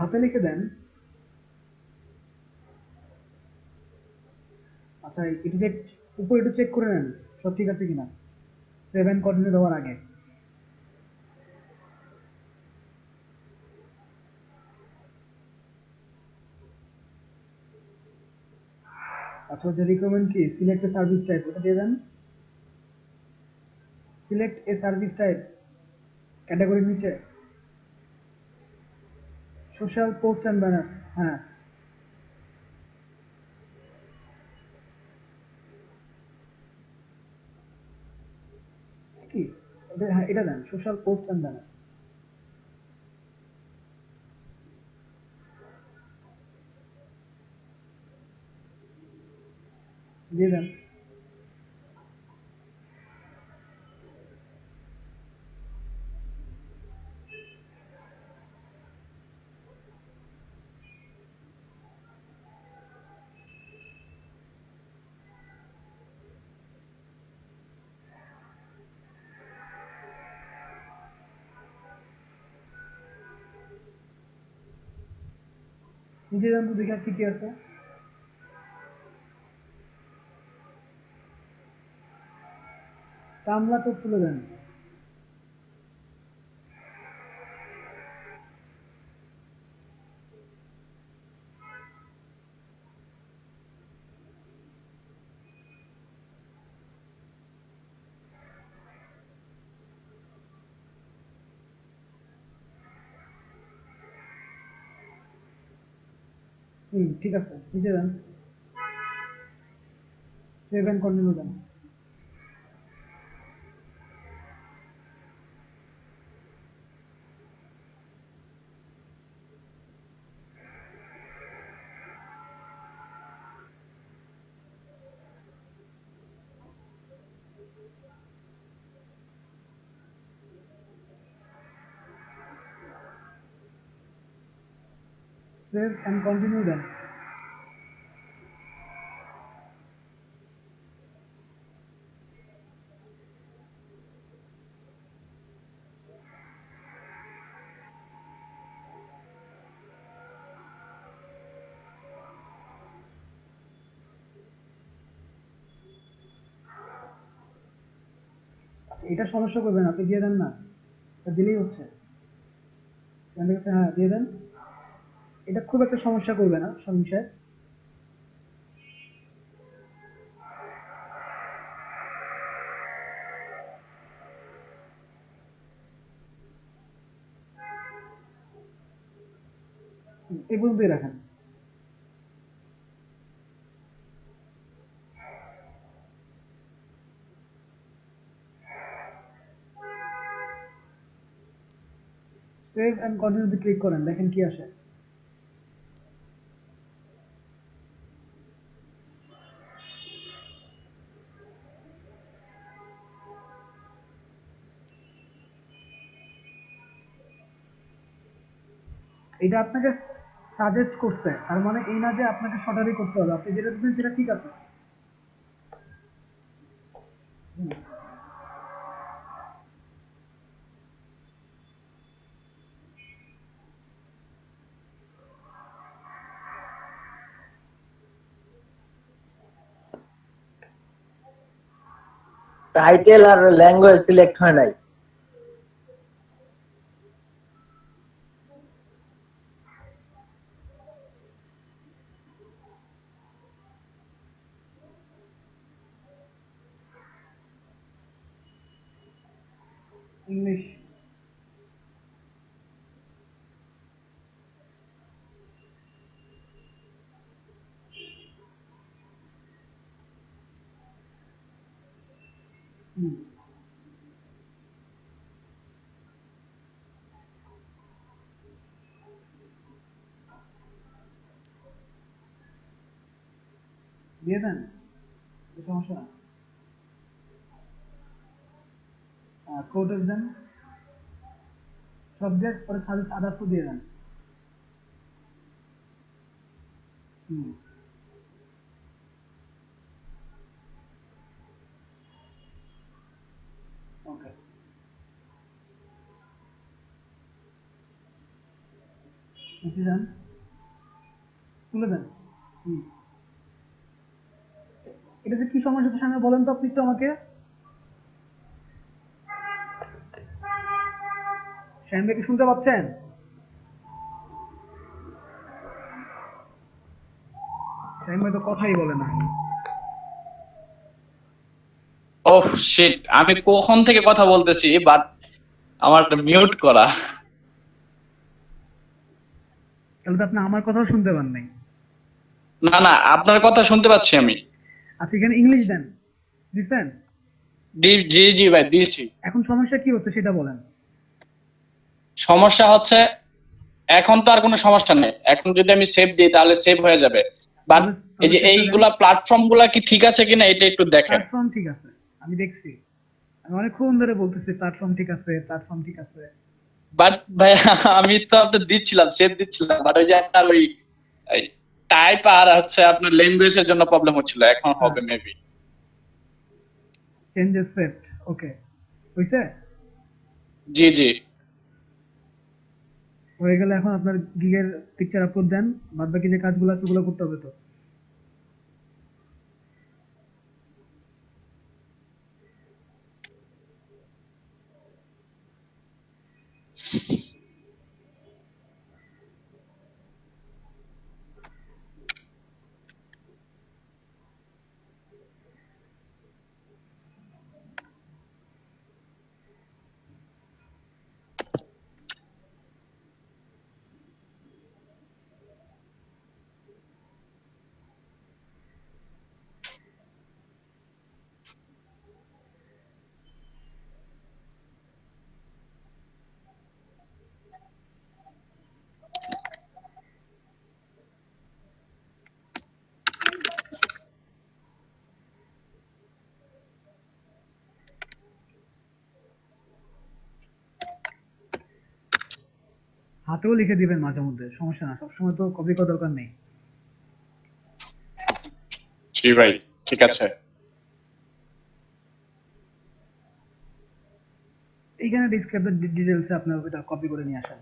হাতে লিখে দেন। আচ্ছা, এটা উপরে একটু চেক করে নেন সব ঠিক আছে কিনা। সেভ এন্ড কন্টিনিউ দেওয়ার আগে। আচ্ছা, যে রিকমেন্ড কি সিলেক্ট এ সার্ভিস টাইপ, ওটা দিয়ে দেন। সিলেক্ট এ সার্ভিস টাইপ ক্যাটাগরির নিচে সোশ্যাল পোস্ট এন্ড ব্যানার্স, হ্যাঁ কি হ্যাঁ এটা দেন, সোশ্যাল পোস্ট এন্ড ব্যানার্স দিয়ে দেন। নিচে দেন তো দেখি আর কি কি আছে। কামলা তো তুলে দেন। ঠিক আছে, নিচে দেন, সেভ এন্ড কন্টিনিউ দেন। সেভ এন্ড কন্টিনিউ দেন। আচ্ছা, এটা সমস্যা করবেন, আপনি দিয়ে দেন না, এটা দিলেই হচ্ছে। হ্যাঁ দিয়ে দেন, এটা খুব একটা সমস্যা করবে না সমস্যায়। এই পর্যন্তই রাখেন। সেভ এন্ড কন্টিনিউতে ক্লিক করেন, দেখেন কি আসে। এটা আপনাকে সাজেস্ট করছে, তার মানে এই না যে আপনাকে সরাসরি করতে হবে, আপনি যেটা দিচ্ছেন সেটা ঠিক আছে। টাইটেল আর ল্যাঙ্গুয়েজ সিলেক্ট হয় নাই। ইংলিশ, দিয়ে দেন, সমস্যা না। কোটেজ দেন, সাবজেক্ট পরে সার্ভিস আদার্স দিয়ে দেন। ওকে, নিচে যান, তুলে দেন। এটা যে কি সমস্যা হচ্ছে সামনে বলেন তো আপনি একটু আমাকে। শাহিন ভাই কি শুনতে পাচ্ছেন? শাহিন ভাই তো কথাই বলে না। ওহ শিট, আমি কখন থেকে কথা বলতেছি বাট আমার মিউট করা। তাহলে তো আপনি আমার কথাও শুনতে পান নাই। না না, আপনার কথা শুনতে পাচ্ছি আমি। আচ্ছা, এখানে ইংলিশ দেন, দিছেন? জি জি ভাই দিয়েছি। এখন সমস্যা কি হচ্ছে সেটা বলেন। সমস্যা হচ্ছে এখন তো আর কোনো সমস্যা নেই, এখন যদি আমি সেভ দিই তাহলে সেভ হয়ে যাবে, বাট এই যে এইগুলা প্ল্যাটফর্ম গুলা কি ঠিক আছে কিনা এটা একটু দেখেন। প্ল্যাটফর্ম ঠিক আছে, আমি দেখছি। আমি অনেকক্ষণ ধরে বলতেছি প্ল্যাটফর্ম ঠিক আছে, প্ল্যাটফর্ম ঠিক আছে। বাট ভাই আমি তো আপনার দিচ্ছিলাম, সেভ দিচ্ছিলাম, বাট ওই যে আপনার ওই টাইপ আর হচ্ছে আপনার ল্যাঙ্গুয়েজের জন্য প্রবলেম হচ্ছিল, এখন হবে মেবি। চেঞ্জেস সেট, ওকে হইছে? জি জি। হয়ে গেলে এখন আপনার গিগের পিকচার আপলোড দেন, বাদ বাকি যে কাজগুলো আছে ওগুলো করতে হবে তো। হাতেও লিখে দিবেন মাঝে মধ্যে, সমস্যা না, সবসময় তো কপি করার দরকার নেই। জি ভাই ঠিক আছে। এইখানে ডিসক্রাইবের ডিটেইলসে আপনি ওটা কপি করে নিয়ে আসেন।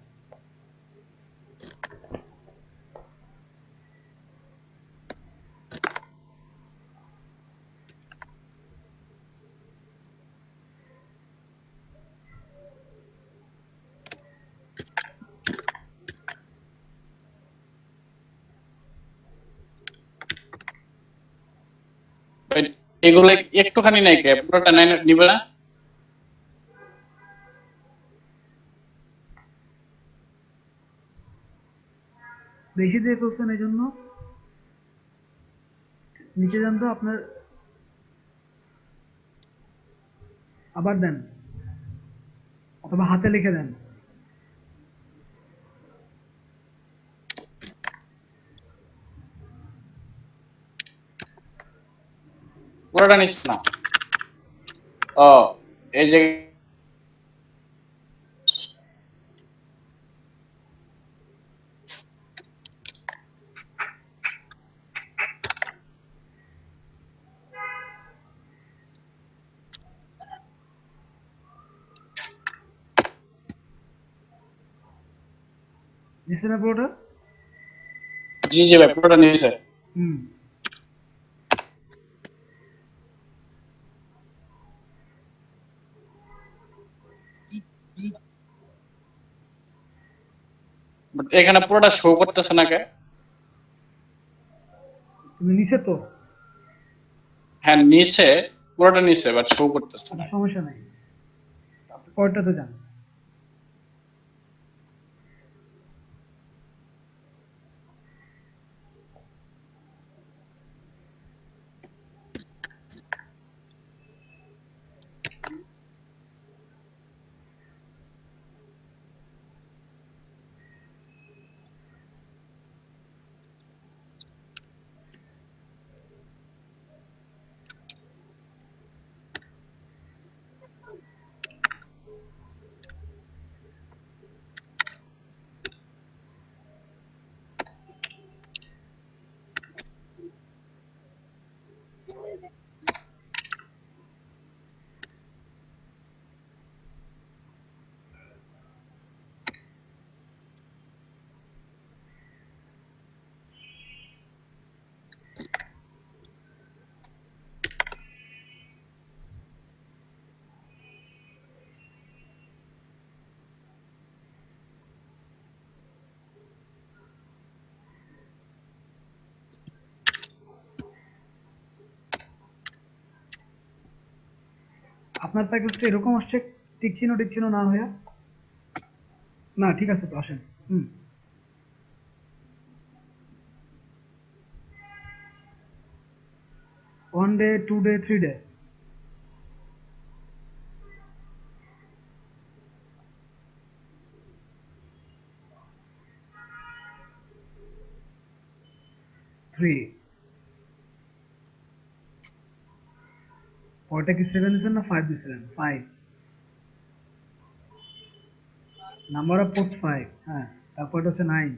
এগুলো একটুখানি নাই কে, পুরোটা নিবে না? বেশি দিয়ে ফেলছেন এই জন্য নিচে যান তো আপনার, আবার দেন অথবা হাতে লিখে দেন। পুরোটা নিস না। ও এই যে নিচে না পুরোটা? জি জি ভাই পুরোটা নিয়েছে। হুম, But এখানে পুরোটা শো করতেছে না কে? তুমি নিচে তো? হ্যাঁ নিচে, পুরোটা নিচে বাট শো করতেছে না। সমস্যা নাই, আপনি পরেরটাতে যান। আপনার প্যাকেজটা এরকম আসছে, টিক চিহ্ন না হইয়া? না ঠিক আছে তো, আসেন। 1 day 2 day 3 day? Three. পরটা কি 7 দিছেন না 5 দিছিলেন? 5. নাম্বার অফ পোস্ট 5, হ্যাঁ। তারপরটা হচ্ছে 9.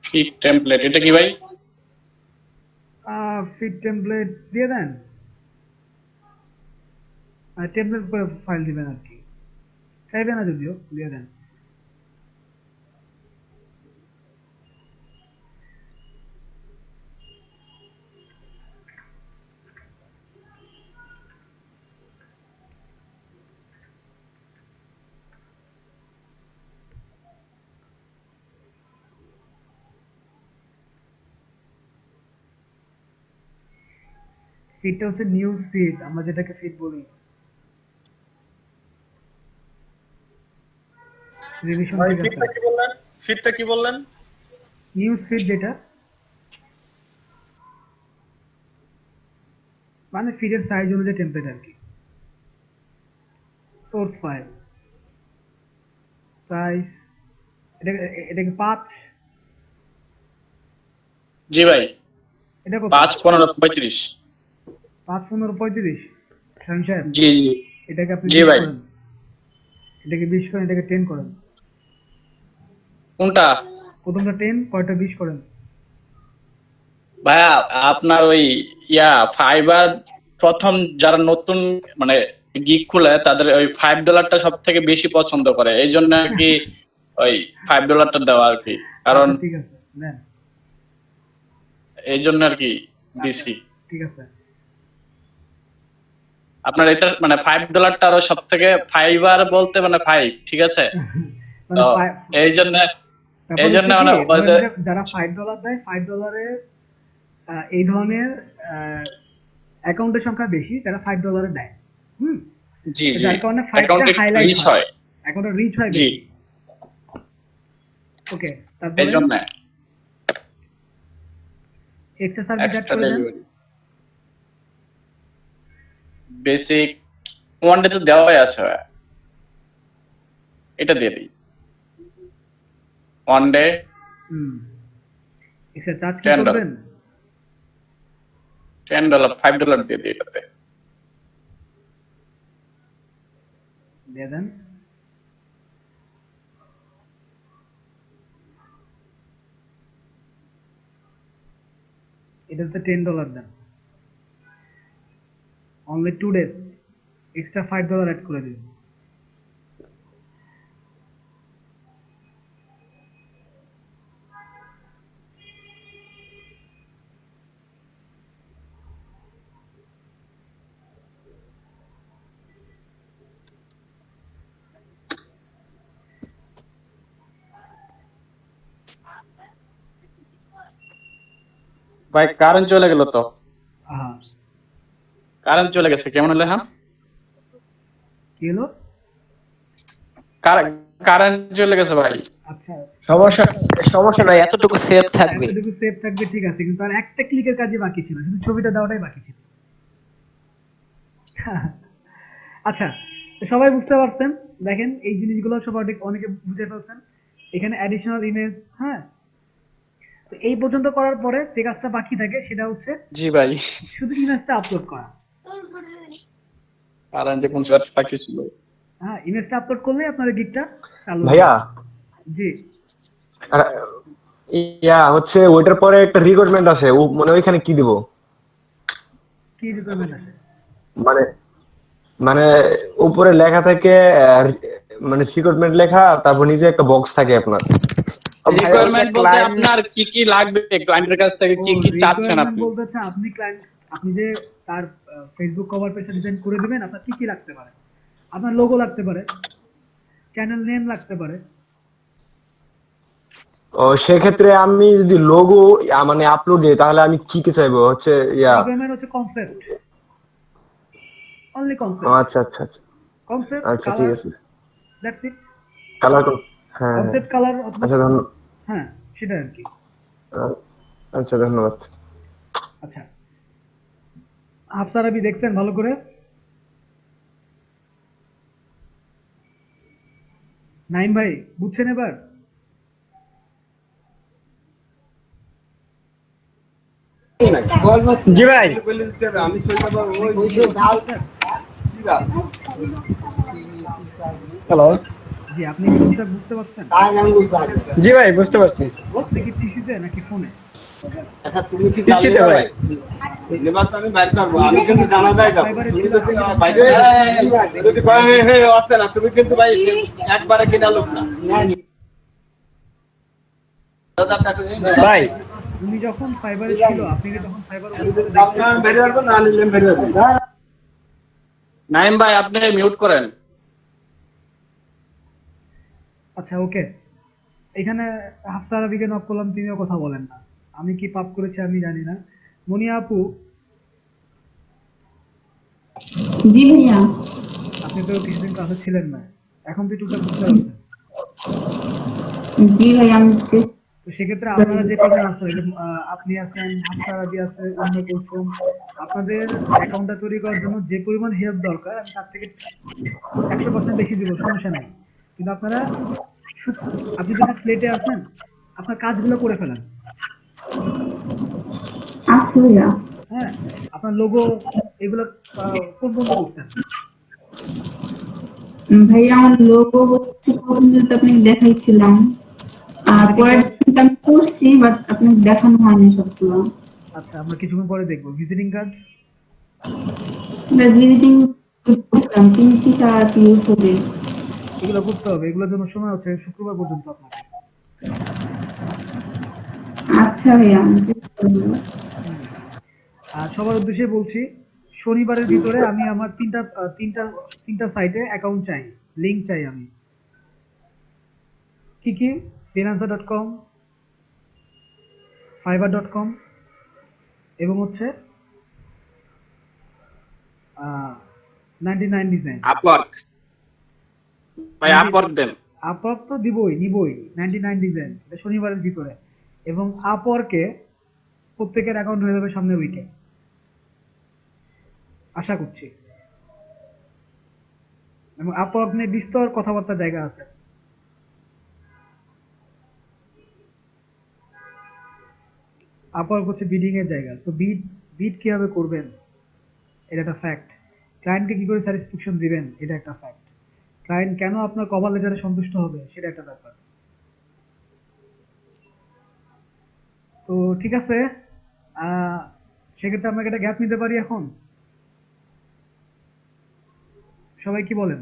ফিট টেমপ্লেট এটা কি ভাই? ফিট টেমপ্লেট দিয়ে দেন, টেমপ্লেট করে ফাইল দিবেন আর কি, চাইবে না যদিও, দিয়ে দেন। ফিডটা হচ্ছে নিউজ ফিড, আমরা যেটাকে ফিড বলি। রিভিশন ভাই ঠিক আছে। ফিটটা কি বললেন? নিউজ ফিড যেটা, মানে ফিডের সাইজ অনুযায়ী টেমপ্লেট আর কি। সোর্স ফাইল, প্রাইস, এটা কি 5? জি ভাই, এটা কত? 5 15 35। 5 15 35 শাহিন সাহেব। জি জি এটাকে আপনি জি 20 ভাই। করেন, এটাকে 20 করেন, এটাকে 10 করেন। কোনটা? প্রথমটা 10, পরেরটা 20 করেন। ভাইয়া আপনার ওই ফাইবার প্রথম যারা নতুন মানে গিগ খুলে তাদের ওই $5টা সব থেকে বেশি পছন্দ করে, এই জন্য আর কি ওই $5টা দেওয়া আর কি, কারণ আচ্ছা, ঠিক আছে, নেন। এই জন্য আর কি দিছি। ঠিক আছে। আপনার এটা মানে $5টা আরো সব থেকে, ফাইবার বলতে মানে 5, ঠিক আছে? মানে তো এই জন্য মানে যারা $5 দেয়, $5 এই ধরনের অ্যাকাউন্টের সংখ্যা বেশি যারা $5 দেয়। জি জি, যার কারণে অ্যাকাউন্টে হাইলাইট রিচ হয়। অ্যাকাউন্টে রিচ হয় জি, বেশি। ওকে, তারপরে এই জন্য এক্সট্রা সার্ভিস অ্যাড এক্সট্রা করে দেন। ডেলিভারি বেসিক ওয়ান ডে তো দেওয়াই আছে, এটা দিয়ে দিই ওয়ান ডে। এক্সট্রা চার্জ কি $10 করবেন? $5 দিয়ে দিই এটাতে। দিয়ে দেন। এটাতে $10 দেন। অনলি 2 days এক্সট্রা $5 অ্যাড করে দিন। ভাই কারেন্ট চলে গেল তো, হ্যাঁ, কারেন্ট চলে গেছে, কেমন হলো? হ্যাঁ, কি হলো? কারেন্ট চলে গেছে ভাই। আচ্ছা, সমস্যা নাই, এতটুকু সেভ থাকবে। এতটুকু সেভ থাকবে, ঠিক আছে, কিন্তু আর একটা ক্লিকের কাজই বাকি ছিল, শুধু ছবিটা দেওয়াটাই বাকি ছিল। আচ্ছা, তো সবাই বুঝতে পারছেন? দেখেন এই জিনিসগুলো সবাই অনেকে বুঝে ফেলছেন। এখানে অ্যাডিশনাল ইমেজ, হ্যাঁ। তো এই পর্যন্ত করার পরে যে কাজটা বাকি থাকে সেটা হচ্ছে জি ভাই, শুধু ইমেজটা আপলোড করা। কারেন্টে কোন কাজ বাকি ছিল? হ্যাঁ, ইমেজটা আপলোড করলে আপনার গিগটা চালু হবে। ভাইয়া, জি, হচ্ছে ওইটার পরে একটা রিকোয়ারমেন্ট আছে, ও মানে ওইখানে কি দিব? কি রিকোয়ারমেন্ট আছে? মানে মানে উপরে লেখা থাকে, মানে রিকোয়ারমেন্ট লেখা, তারপর নিচে একটা বক্স থাকে আপনার। রিকোয়ারমেন্ট বলতে আপনার কি কি লাগবে ক্লায়েন্টের কাছ থেকে, কি কি চাচ্ছেন আপনি? বলতে হচ্ছে আপনি ক্লায়েন্ট, আপনি যে তার ফেসবুক কভার পেজটা ডিজাইন করে দিবেন, আপনার কি কি লাগতে পারে? আপনার লোগো লাগতে পারে, চ্যানেল নেম লাগতে পারে। ও, সেক্ষেত্রে আমি যদি লোগো মানে আপলোড দিই তাহলে আমি কি কি চাইবো? হচ্ছে প্রবলেমের হচ্ছে কনসেপ্ট, অনলি ও কনসেপ্ট, আচ্ছা আচ্ছা আচ্ছা কনসেপ্ট আচ্ছা ঠিক কালার, আছে দ্যাটস ইট। কালার হ্যাঁ হ্যাঁ কনসেপ্ট কালার অথবা আচ্ছা হ্যাঁ সেটা আর কি। আচ্ছা ধন্যবাদ। আচ্ছা, হাফসা আরবি দেখছেন ভালো করে? নাইম ভাই বুঝছেন এবার? জি ভাই। হ্যালো। জি, আপনি কি টুকটাক বুঝতে পারছেন? জি ভাই বুঝতে পারছি। আপনি কি পিসিতে নাকি ফোনে? পিসিতে ভাই। আমি কিন্তু জানা যায় না, তুমি যদি বাইরে যদি আছে না তুমি কিন্তু ভাই একবারে কিনা লোক না ভাই। উনি যখন ফাইবারে ছিল, আপনি কি তখন ফাইবার ওপেন করে দেখছেন? নাইম ভাই আপনি মিউট করেন। আচ্ছা ওকে, এখানে হাফসা আরবিকে নক করলাম, তিনিও কথা বলেন না। আমি কি পাপ করেছি আমি জানি না। মনিয়া আপু, জি ভাইয়া। আপনি তো কিছুদিন ক্লাসে ছিলেন না, এখন তো টুকটাক বুঝতে পারছেন। জি ভাই আমি তো সেক্ষেত্রে আপনারা যে কজন আছেন, আপনি আছেন, হাফসা আরবি আছে, অন্য কুলসুম, আপনাদের অ্যাকাউন্টটা তৈরি করার জন্য যে পরিমাণ হেল্প দরকার আমি তার থেকে 100% বেশি দিব, সমস্যা নাই। কিন্তু আপনারা আপনি যখন প্লেটে আছেন আপনার কাজগুলো করে ফেলেন। আচ্ছা ভাইয়া। হ্যাঁ, আপনার লোগো এগুলো কোন পর্যন্ত করছেন? ভাইয়া আমার লোগো হচ্ছে পর্যন্ত আপনাকে দেখাইছিলাম, আর পরের দিনটা আমি করছি বাট আপনাকে দেখানো হয়নি সবগুলো। আচ্ছা, আমরা কিছুক্ষণ পরে দেখবো। ভিজিটিং কার্ড ভিজিটিং করতাম 3 কি ইউজ হবে। এগুলো করতে হবে, এগুলোর জন্য সময় হচ্ছে শুক্রবার পর্যন্ত আপনাকে। আচ্ছা ভাইয়া আমি চেষ্টা করবো। আর সবার উদ্দেশ্যে বলছি, শনিবারের ভিতরে আমি আমার তিনটা সাইটে অ্যাকাউন্ট চাই, লিংক চাই আমি। কি কি? freelancer.com, fiverr.com এবং হচ্ছে 99 ডিজাইন। আপওয়ার্ক ভাই, আপওয়ার্ক দেন। আপওয়ার্ক তো নিবই 99 ডিজাইন, এটা শনিবারের ভিতরে। এবং আপওয়ার্কে প্রত্যেকের অ্যাকাউন্ট হয়ে যাবে সামনের উইকে, আশা করছি। এবং আপওয়ার্ক নিয়ে বিস্তর কথাবার্তার জায়গা আছে। আপওয়ার্ক হচ্ছে বিডিং এর জায়গা। সো বিড কিভাবে করবেন এটা একটা ফ্যাক্ট। ক্লায়েন্টকে কি করে স্যাটিসফ্যাকশন দিবেন এটা একটা ফ্যাক্ট। ক্লায়েন্ট কেন আপনার কভার লেটারে সন্তুষ্ট হবে সেটা একটা ব্যাপার। তো ঠিক আছে, সেক্ষেত্রে আপনাকে একটা গ্যাপ নিতে পারি এখন, সবাই কি বলেন?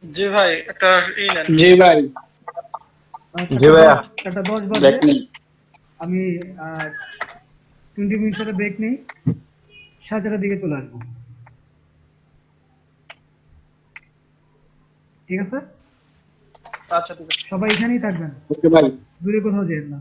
জি ভাই, একটা নেন। জি ভাই। জি ভাইয়া। 4:10 বাজে, আমি 20 মিনিটের ব্রেক নেই, 4:30 দিকে চলে আসবো। ঠিক আছে, আচ্ছা ঠিক আছে, সবাই এখানেই থাকবেন, ওকে ভাই। দূরে কোথাও যেন না।